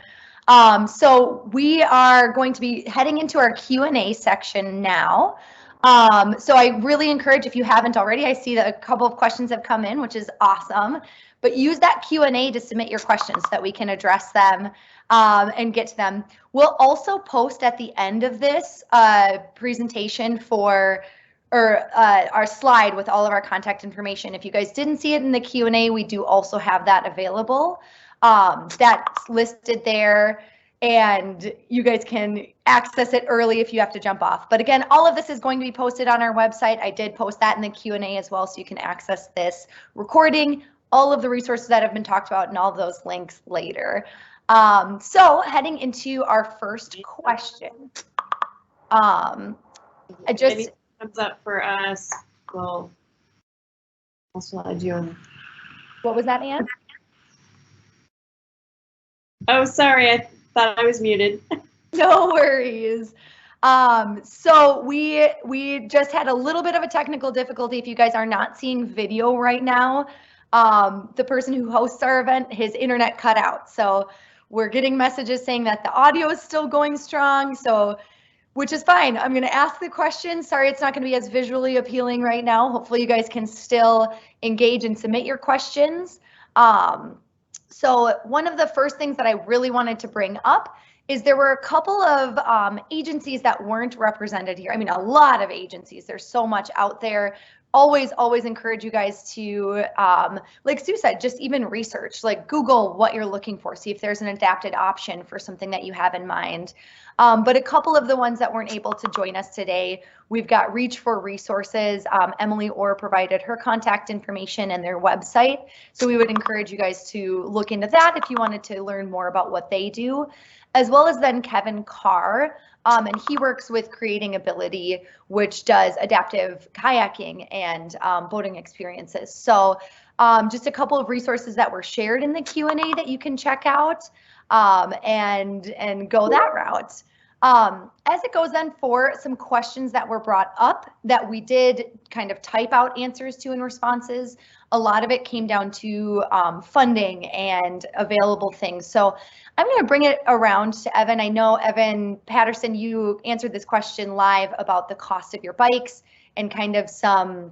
A: So we are going to be heading into our Q&A section now. So I really encourage, if you haven't already, I see that a couple of questions have come in, which is awesome, but use that Q&A to submit your questions so that we can address them and get to them. We'll also post at the end of this presentation for our slide with all of our contact information. If you guys didn't see it in the Q&A, we do also have that available. That's listed there, and you guys can access it early if you have to jump off. But again, all of this is going to be posted on our website. I did post that in the Q&A as well, so you can access this recording, all of the resources that have been talked about, and all of those links later. So heading into our first question. I just
D: thumbs up for us. Well, also I do.
A: What was that, Anne?
D: Oh, sorry. I thought I was muted.
A: No worries. So we just had a little bit of a technical difficulty. If you guys are not seeing video right now, the person who hosts our event, his internet cut out. So we're getting messages saying that the audio is still going strong. So, which is fine. I'm going to ask the question. Sorry, it's not going to be as visually appealing right now. Hopefully you guys can still engage and submit your questions. So one of the first things that I really wanted to bring up is there were a couple of agencies that weren't represented here. I mean, a lot of agencies. There's so much out there. Always encourage you guys to, like Sue said, just even research, like Google what you're looking for, see if there's an adapted option for something that you have in mind. But a couple of the ones that weren't able to join us today, we've got Reach for Resources. Emily Orr provided her contact information and their website. So we would encourage you guys to look into that if you wanted to learn more about what they do, as well as then Kevin Carr. And he works with Creating Ability, which does adaptive kayaking and boating experiences. So just a couple of resources that were shared in the Q&A that you can check out and go that route. As it goes then for some questions that were brought up that we did kind of type out answers to and responses, a lot of it came down to funding and available things. So I'm going to bring it around to Evan. I know, Evan Patterson, you answered this question live about the cost of your bikes and kind of some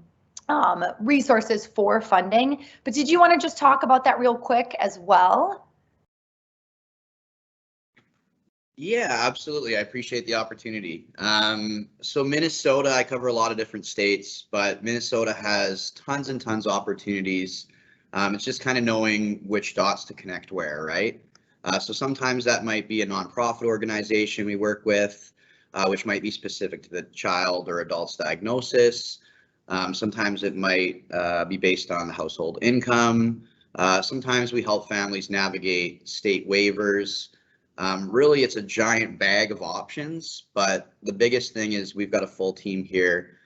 A: resources for funding. But did you want to just talk about that real quick as well?
C: Yeah, absolutely. I appreciate the opportunity. So Minnesota, I cover a lot of different states, but Minnesota has tons and tons of opportunities. It's just kind of knowing which dots to connect where, right? So sometimes that might be a nonprofit organization we work with, which might be specific to the child or adult's diagnosis. Sometimes it might be based on the household income. Sometimes we help families navigate state waivers. Really, it's a giant bag of options, but the biggest thing is we've got a full team here,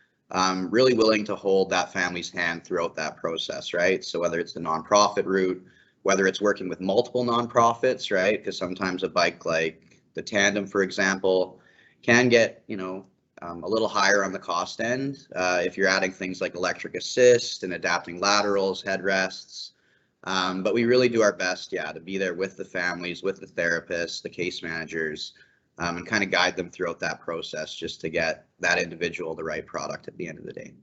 C: really willing to hold that family's hand throughout that process, right? So whether it's the nonprofit route, whether it's working with multiple nonprofits, right? Because sometimes a bike like the Tandem, for example, can get, a little higher on the cost end if you're adding things like electric assist and adapting laterals, headrests. But we really do our best, to be there with the families, with the therapists, the case managers, and kind of guide them throughout that process just to get that individual the right product at the end of the day.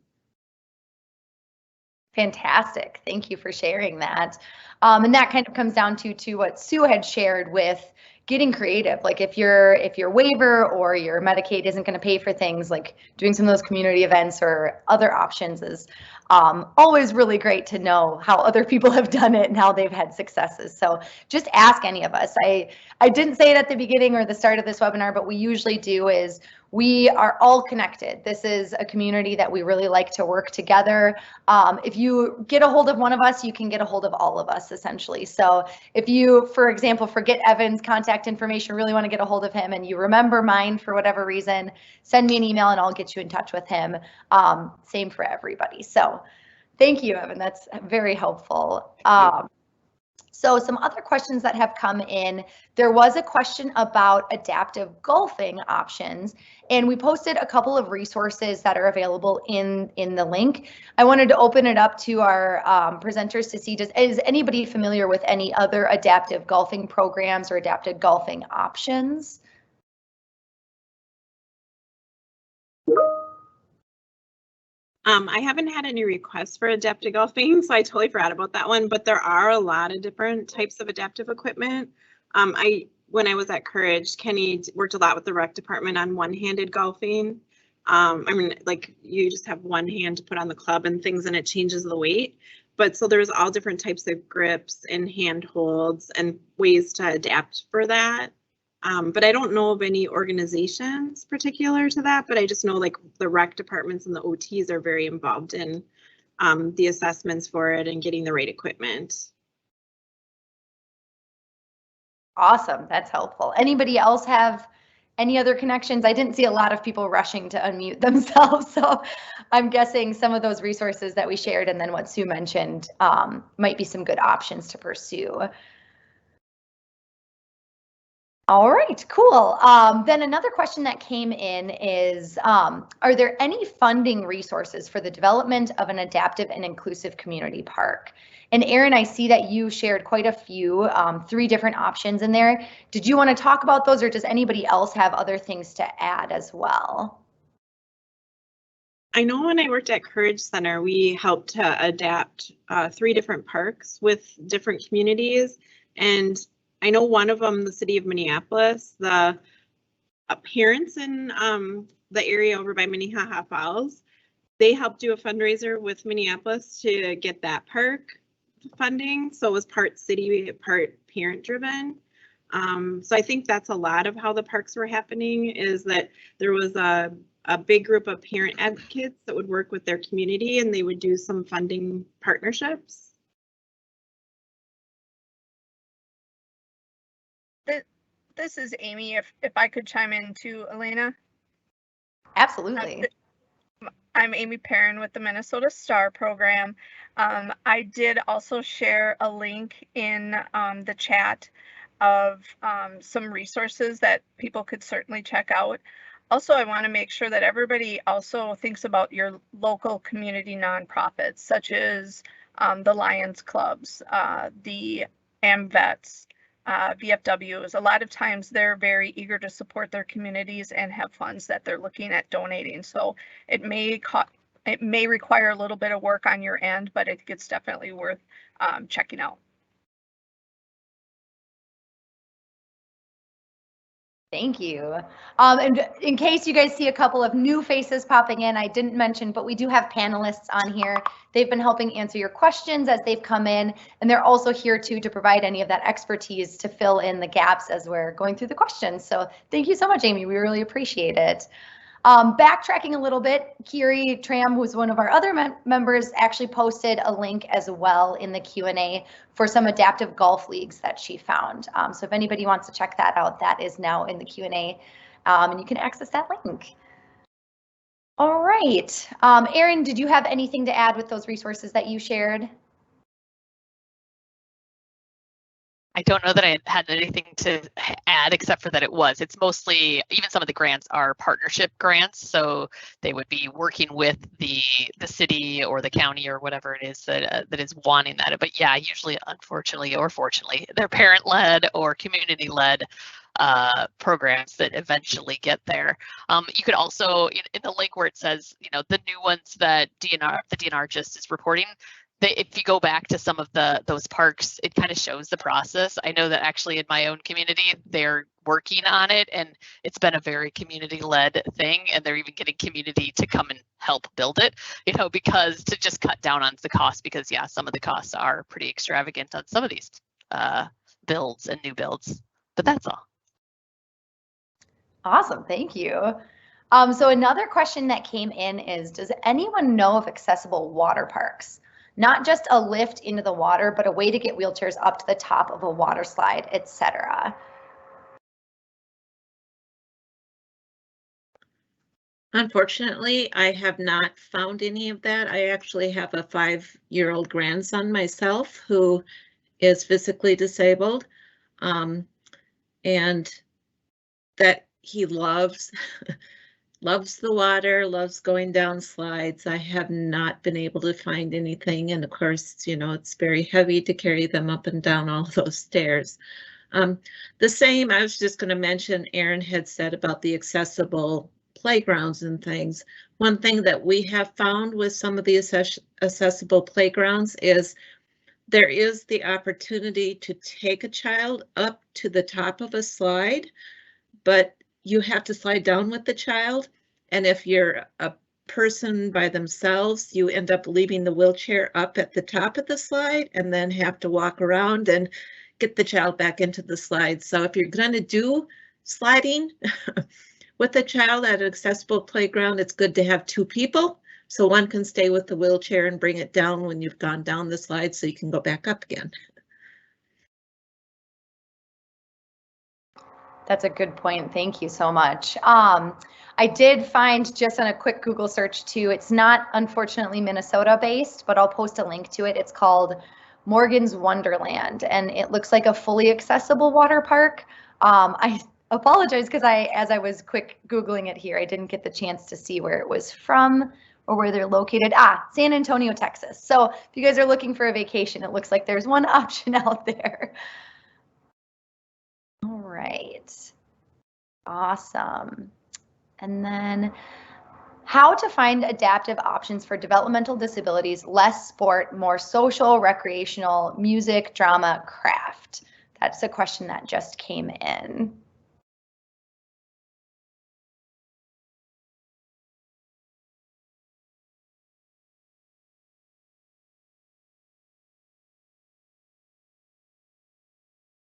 A: Fantastic. Thank you for sharing that. And that kind of comes down to what Sue had shared with getting creative. Like if your waiver or your Medicaid isn't going to pay for things, like doing some of those community events or other options is always really great to know how other people have done it and how they've had successes. So just ask any of us. I didn't say it at the beginning or the start of this webinar, but we usually do is we are all connected. This is a community that we really like to work together. If you get a hold of one of us, you can get a hold of all of us essentially. So if you, for example, forget Evan's contact information, really want to get a hold of him and you remember mine for whatever reason, send me an email and I'll get you in touch with him. Same for everybody. So thank you, Evan. That's very helpful. So some other questions that have come in, there was a question about adaptive golfing options, and we posted a couple of resources that are available in the link. I wanted to open it up to our presenters to see, is anybody familiar with any other adaptive golfing programs or adaptive golfing options?
G: I haven't had any requests for adaptive golfing, so I totally forgot about that one, but there are a lot of different types of adaptive equipment. When I was at Courage, Kenny worked a lot with the rec department on one-handed golfing. I mean, like you just have one hand to put on the club and things and it changes the weight. But so there's all different types of grips and hand holds and ways to adapt for that. But I don't know of any organizations particular to that, but I just know like the rec departments and the OTs are very involved in the assessments for it and getting the right equipment.
A: Awesome, that's helpful. Anybody else have any other connections? I didn't see a lot of people rushing to unmute themselves, so I'm guessing some of those resources that we shared and then what Sue mentioned might be some good options to pursue. All right, cool. Then another question that came in is, are there any funding resources for the development of an adaptive and inclusive community park? And Erin, I see that you shared quite a few, 3 different options in there. Did you want to talk about those, or does anybody else have other things to add as well?
G: I know when I worked at Courage Center, we helped to adapt 3 different parks with different communities. And I know one of them, the city of Minneapolis, the parents in the area over by Minnehaha Falls, they helped do a fundraiser with Minneapolis to get that park funding. So it was part city, part parent driven. So I think that's a lot of how the parks were happening, is that there was a big group of parent advocates that would work with their community, and they would do some funding partnerships.
H: This is Amy. If I could chime in too, Elena.
A: Absolutely.
H: I'm Amy Perrin with the Minnesota STAR program. I did also share a link in the chat of some resources that people could certainly check out. Also, I want to make sure that everybody also thinks about your local community nonprofits, such as the Lions Clubs, the AMVETS, VFWs. A lot of times they're very eager to support their communities and have funds that they're looking at donating. So it may require a little bit of work on your end, but I think it's definitely worth checking out.
A: Thank you. And in case you guys see a couple of new faces popping in, I didn't mention, but we do have panelists on here. They've been helping answer your questions as they've come in, and they're also here too to provide any of that expertise to fill in the gaps as we're going through the questions. So thank you so much, Amy. We really appreciate it. Backtracking a little bit, Kiri Tram, who's one of our other members, actually posted a link as well in the Q&A for some adaptive golf leagues that she found. So if anybody wants to check that out, that is now in the Q&A, and you can access that link. All right, Erin, did you have anything to add with those resources that you shared?
F: I don't know that I had anything to add except for that it's mostly, even some of the grants are partnership grants, so they would be working with the city or the county or whatever it is that is wanting that. But yeah, usually, unfortunately or fortunately, they're parent-led or community-led programs that eventually get there. You could also, in the link where it says, the new ones that the DNR just is reporting, if you go back to some of those parks, it kind of shows the process. I know that actually in my own community, they're working on it, and it's been a very community-led thing, and they're even getting community to come and help build it, because to just cut down on the cost, because yeah, some of the costs are pretty extravagant on some of these builds and new builds, but that's all.
A: Awesome, thank you. So another question that came in is, does anyone know of accessible water parks? Not just a lift into the water, but a way to get wheelchairs up to the top of a water slide, etc.
I: Unfortunately, I have not found any of that. I actually have a 5-year-old grandson myself who is physically disabled, and that he loves loves the water, loves going down slides. I have not been able to find anything. And of course, it's very heavy to carry them up and down all those stairs. The same, I was just going to mention, Erin had said about the accessible playgrounds and things. One thing that we have found with some of the accessible playgrounds is there is the opportunity to take a child up to the top of a slide, but you have to slide down with the child. And if you're a person by themselves, you end up leaving the wheelchair up at the top of the slide and then have to walk around and get the child back into the slide. So if you're going to do sliding with a child at an accessible playground, it's good to have 2 people. So one can stay with the wheelchair and bring it down when you've gone down the slide so you can go back up again.
A: That's a good point. Thank you so much. I did find, just on a quick Google search too, it's not unfortunately Minnesota based, but I'll post a link to it. It's called Morgan's Wonderland, and it looks like a fully accessible water park. I apologize because as I was quick Googling it here, I didn't get the chance to see where it was from or where they're located. San Antonio, Texas. So if you guys are looking for a vacation, it looks like there's one option out there. All right. Awesome. And then how to find adaptive options for developmental disabilities, less sport, more social, recreational, music, drama, craft. That's a question that just came in.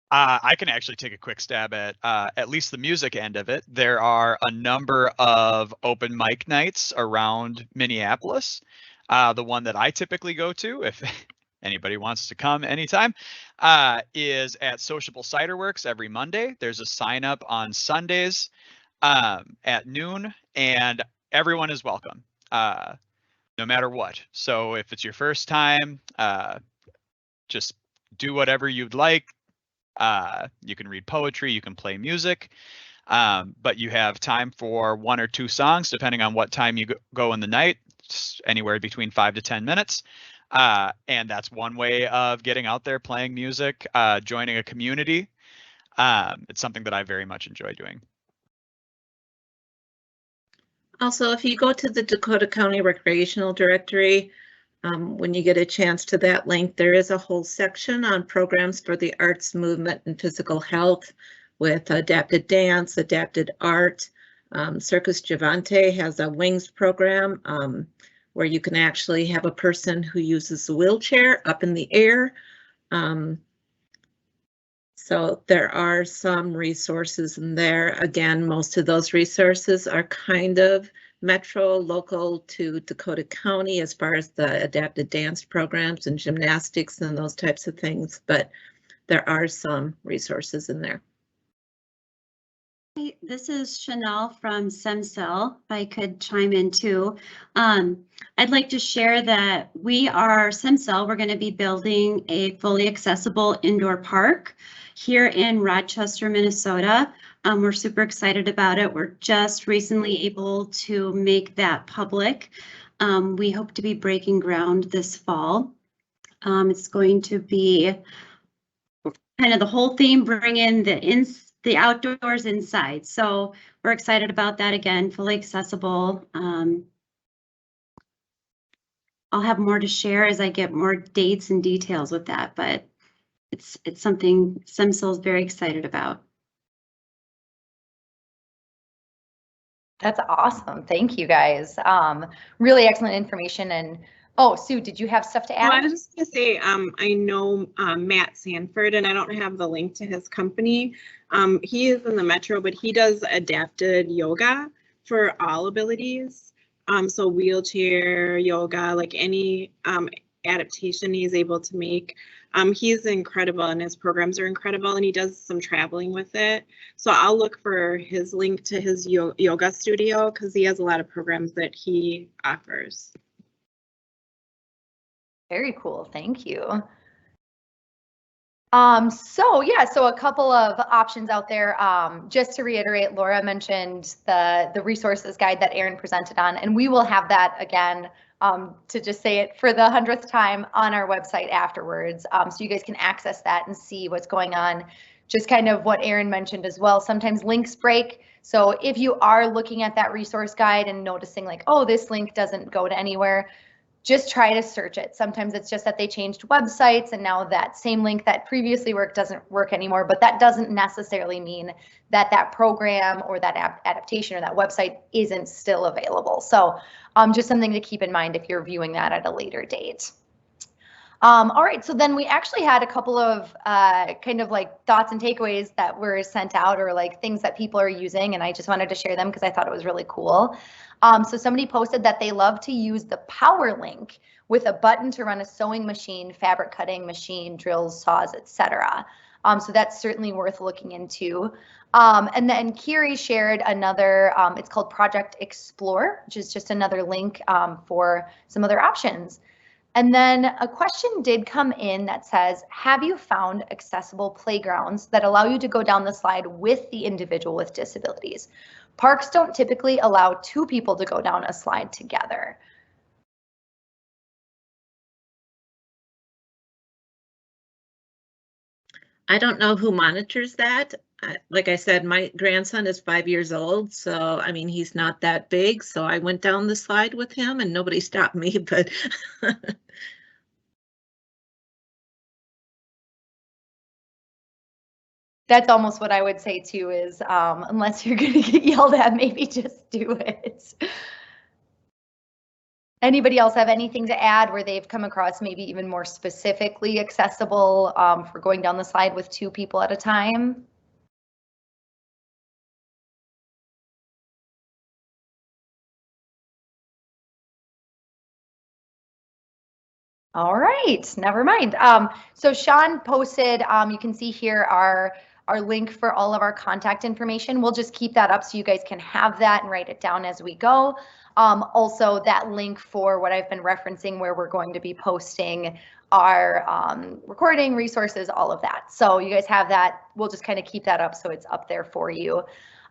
J: I can actually take a quick stab at least the music end of it. There are a number of open mic nights around Minneapolis. The one that I typically go to, if anybody wants to come anytime, is at Sociable Cider Works every Monday. There's a sign up on Sundays at noon, and everyone is welcome, no matter what. So if it's your first time, just do whatever you'd like. You can read poetry, you can play music, but you have time for 1 or 2 songs, depending on what time you go in the night, anywhere between 5 to 10 minutes. And that's one way of getting out there, playing music, joining a community. It's something that I very much enjoy doing.
I: Also, if you go to the Dakota County Recreational Directory, when you get a chance to that link, there is a whole section on programs for the arts, movement, and physical health with adapted dance, adapted art. Circus Javante has a WINGS program where you can actually have a person who uses a wheelchair up in the air. So there are some resources in there. Again, most of those resources are kind of metro, local to Dakota County as far as the adapted dance programs and gymnastics and those types of things, but there are some resources in there.
K: This is Chanel from SEMCEL, if I could chime in too. I'd like to share that we are SEMCEL, we're going to be building a fully accessible indoor park here in Rochester, Minnesota. We're super excited about it. We're just recently able to make that public. We hope to be breaking ground this fall. It's going to be kind of the whole theme, bring in the outdoors inside. So we're excited about that again, fully accessible. I'll have more to share as I get more dates and details with that, but it's something SEMCEL is very excited about.
A: That's awesome. Thank you guys. Really excellent information. And oh, Sue, did you have stuff to add?
G: Well, I was just gonna say, I know Matt Sanford, and I don't have the link to his company. He is in the metro, but he does adapted yoga for all abilities. So wheelchair yoga, like any adaptation he's able to make. He's incredible and his programs are incredible, and he does some traveling with it. So I'll look for his link to his yoga studio because he has a lot of programs that he offers.
A: Very cool. Thank you. So a couple of options out there. Just to reiterate, Laura mentioned the resources guide that Aaron presented on, and we will have that again, to just say it for the 100th time, on our website afterwards. So you guys can access that and see what's going on. Just kind of what Aaron mentioned as well. Sometimes links break. So if you are looking at that resource guide and noticing like, oh, this link doesn't go to anywhere, just try to search it. Sometimes it's just that they changed websites and now that same link that previously worked doesn't work anymore, but that doesn't necessarily mean that that program or that adaptation or that website isn't still available. So just something to keep in mind if you're viewing that at a later date. All right, so then we actually had a couple of kind of like thoughts and takeaways that were sent out, or like things that people are using, and I just wanted to share them because I thought it was really cool. So somebody posted that they love to use the Power Link with a button to run a sewing machine, fabric cutting machine, drills, saws, etc. So that's certainly worth looking into. And then Kiri shared another, it's called Project Explore, which is just another link for some other options. And then a question did come in that says, have you found accessible playgrounds that allow you to go down the slide with the individual with disabilities? Parks don't typically allow two people to go down a slide together.
I: I don't know who monitors that. Like I said, my grandson is 5 years old, so I mean, he's not that big. So I went down the slide with him and nobody stopped me, but
A: that's almost what I would say too is unless you're going to get yelled at, maybe just do it. Anybody else have anything to add where they've come across maybe even more specifically accessible for going down the slide with two people at a time? All right, never mind. So Sean posted, you can see here our link for all of our contact information. We'll just keep that up so you guys can have that and write it down as we go. Also that link for what I've been referencing where we're going to be posting our recording resources, all of that. So you guys have that. We'll just kind of keep that up so it's up there for you.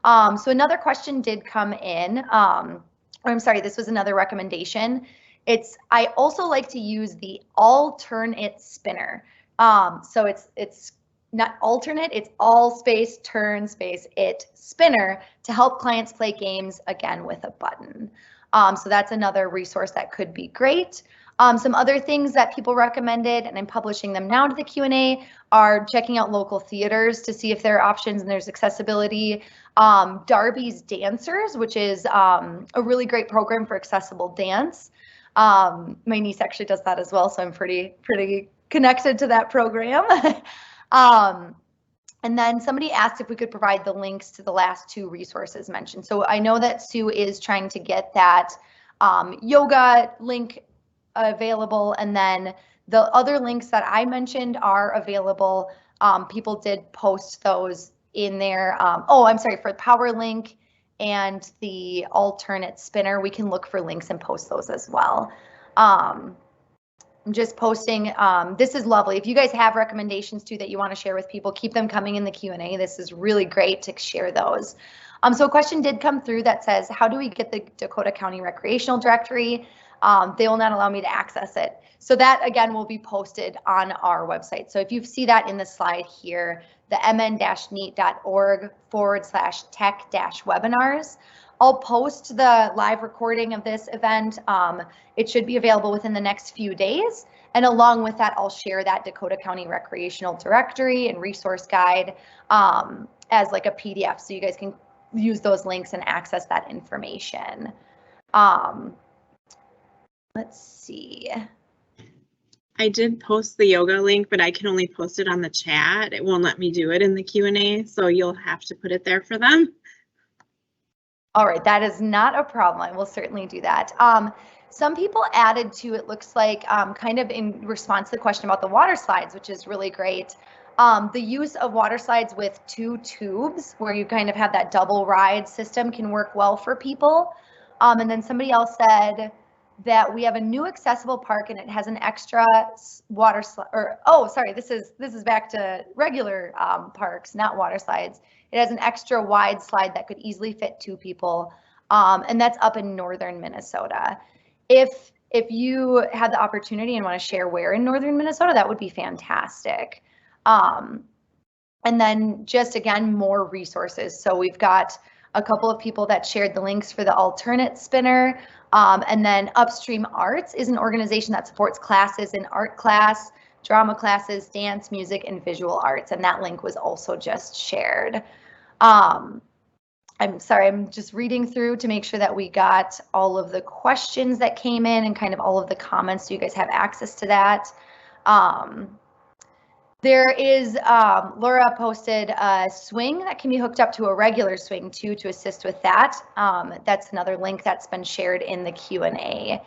A: So another question did come in, or I'm sorry, this was another recommendation. I also like to use the alternate spinner. So it's not alternate, it's all space, turn space, it spinner to help clients play games again with a button. So that's another resource that could be great. Some other things that people recommended, and I'm publishing them now to the Q&A, are checking out local theaters to see if there are options and there's accessibility. Darby's Dancers, which is a really great program for accessible dance. My niece actually does that as well, so I'm pretty connected to that program. And then somebody asked if we could provide the links to the last two resources mentioned. So I know that Sue is trying to get that yoga link available, and then the other links that I mentioned are available. People did post those in there. Oh, I'm sorry, for Power Link and the alternate spinner, we can look for links and post those as well. I'm just posting, this is lovely. If you guys have recommendations too that you want to share with people, keep them coming in the Q&A. This is really great to share those. So a question did come through that says, how do we get the Dakota County Recreational Directory? They will not allow me to access it. So that again will be posted on our website. So if you see that in the slide here, the mn-neat.org/tech-webinars. I'll post the live recording of this event. It should be available within the next few days. And along with that, I'll share that Dakota County Recreational Directory and resource guide as like a PDF. So you guys can use those links and access that information. Let's see.
G: I did post the yoga link, but I can only post it on the chat. It won't let me do it in the Q&A, so you'll have to put it there for them.
A: All right, that is not a problem. I will certainly do that. Some people added to, it looks like, kind of in response to the question about the water slides, which is really great. The use of water slides with two tubes, where you kind of have that double ride system, can work well for people. And then somebody else said that we have a new accessible park and it has an extra water slide, or oh, sorry, this is back to regular parks, not water slides. It has an extra wide slide that could easily fit two people, and that's up in northern Minnesota. If you had the opportunity and want to share where in northern Minnesota, that would be fantastic. And then just again, more resources. So we've got a couple of people that shared the links for the alternate spinner. And then Upstream Arts is an organization that supports classes in art class, drama classes, dance, music, and visual arts. And that link was also just shared. I'm sorry, I'm just reading through to make sure that we got all of the questions that came in and kind of all of the comments so you guys have access to that. There is, Laura posted a swing that can be hooked up to a regular swing too to assist with that. That's another link that's been shared in the Q&A.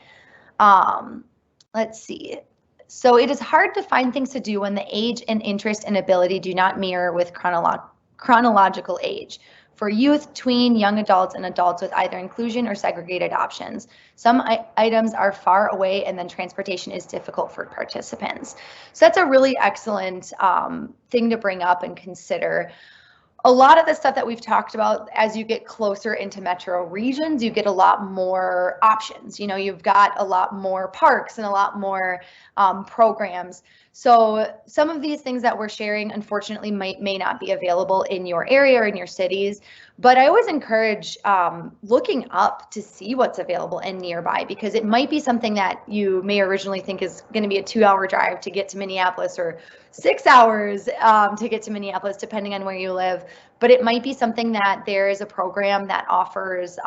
A: Let's see. So it is hard to find things to do when the age and interest and ability do not mirror with chronological age. for youth, tween, young adults, and adults with either inclusion or segregated options. Some items are far away, and then transportation is difficult for participants. So that's a really excellent thing to bring up and consider. A lot of the stuff that we've talked about, as you get closer into metro regions, you get a lot more options. You know, you've got a lot more parks and a lot more programs. So some of these things that we're sharing, unfortunately, may not be available in your area or in your cities. But I always encourage looking up to see what's available and nearby, because it might be something that you may originally think is going to be a 2-hour drive to get to Minneapolis, or 6 hours to get to Minneapolis, depending on where you live. But it might be something that there is a program that offers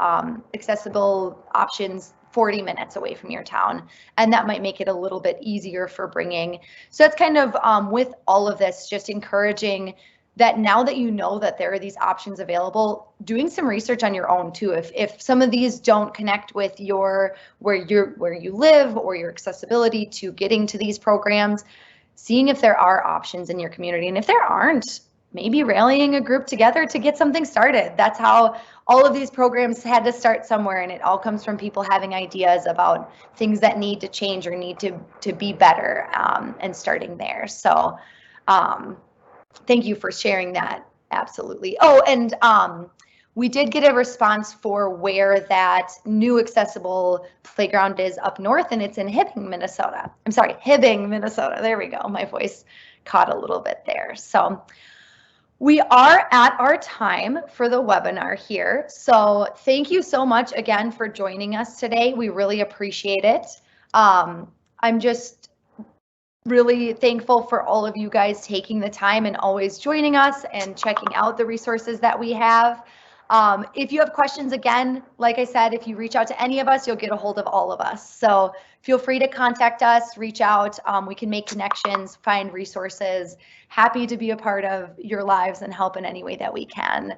A: accessible options 40 minutes away from your town, and that might make it a little bit easier for bringing. So that's kind of with all of this, just encouraging that now that you know that there are these options available, doing some research on your own too. If some of these don't connect with where you live or your accessibility to getting to these programs, seeing if there are options in your community, and if there aren't, maybe rallying a group together to get something started. That's how all of these programs had to start somewhere, and it all comes from people having ideas about things that need to change or need to be better, and starting there. So thank you for sharing that. Absolutely. Oh, and we did get a response for where that new accessible playground is up north, and it's in Hibbing, Minnesota. I'm sorry, Hibbing, Minnesota. There we go. My voice caught a little bit there. So we are at our time for the webinar here. So thank you so much again for joining us today. We really appreciate it. I'm just really thankful for all of you guys taking the time and always joining us and checking out the resources that we have. If you have questions, again, like I said, if you reach out to any of us, you'll get a hold of all of us. So feel free to contact us, reach out. We can make connections, find resources. Happy to be a part of your lives and help in any way that we can.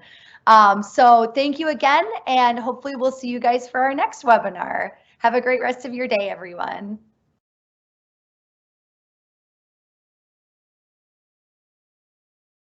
A: So thank you again, and hopefully we'll see you guys for our next webinar. Have a great rest of your day, everyone.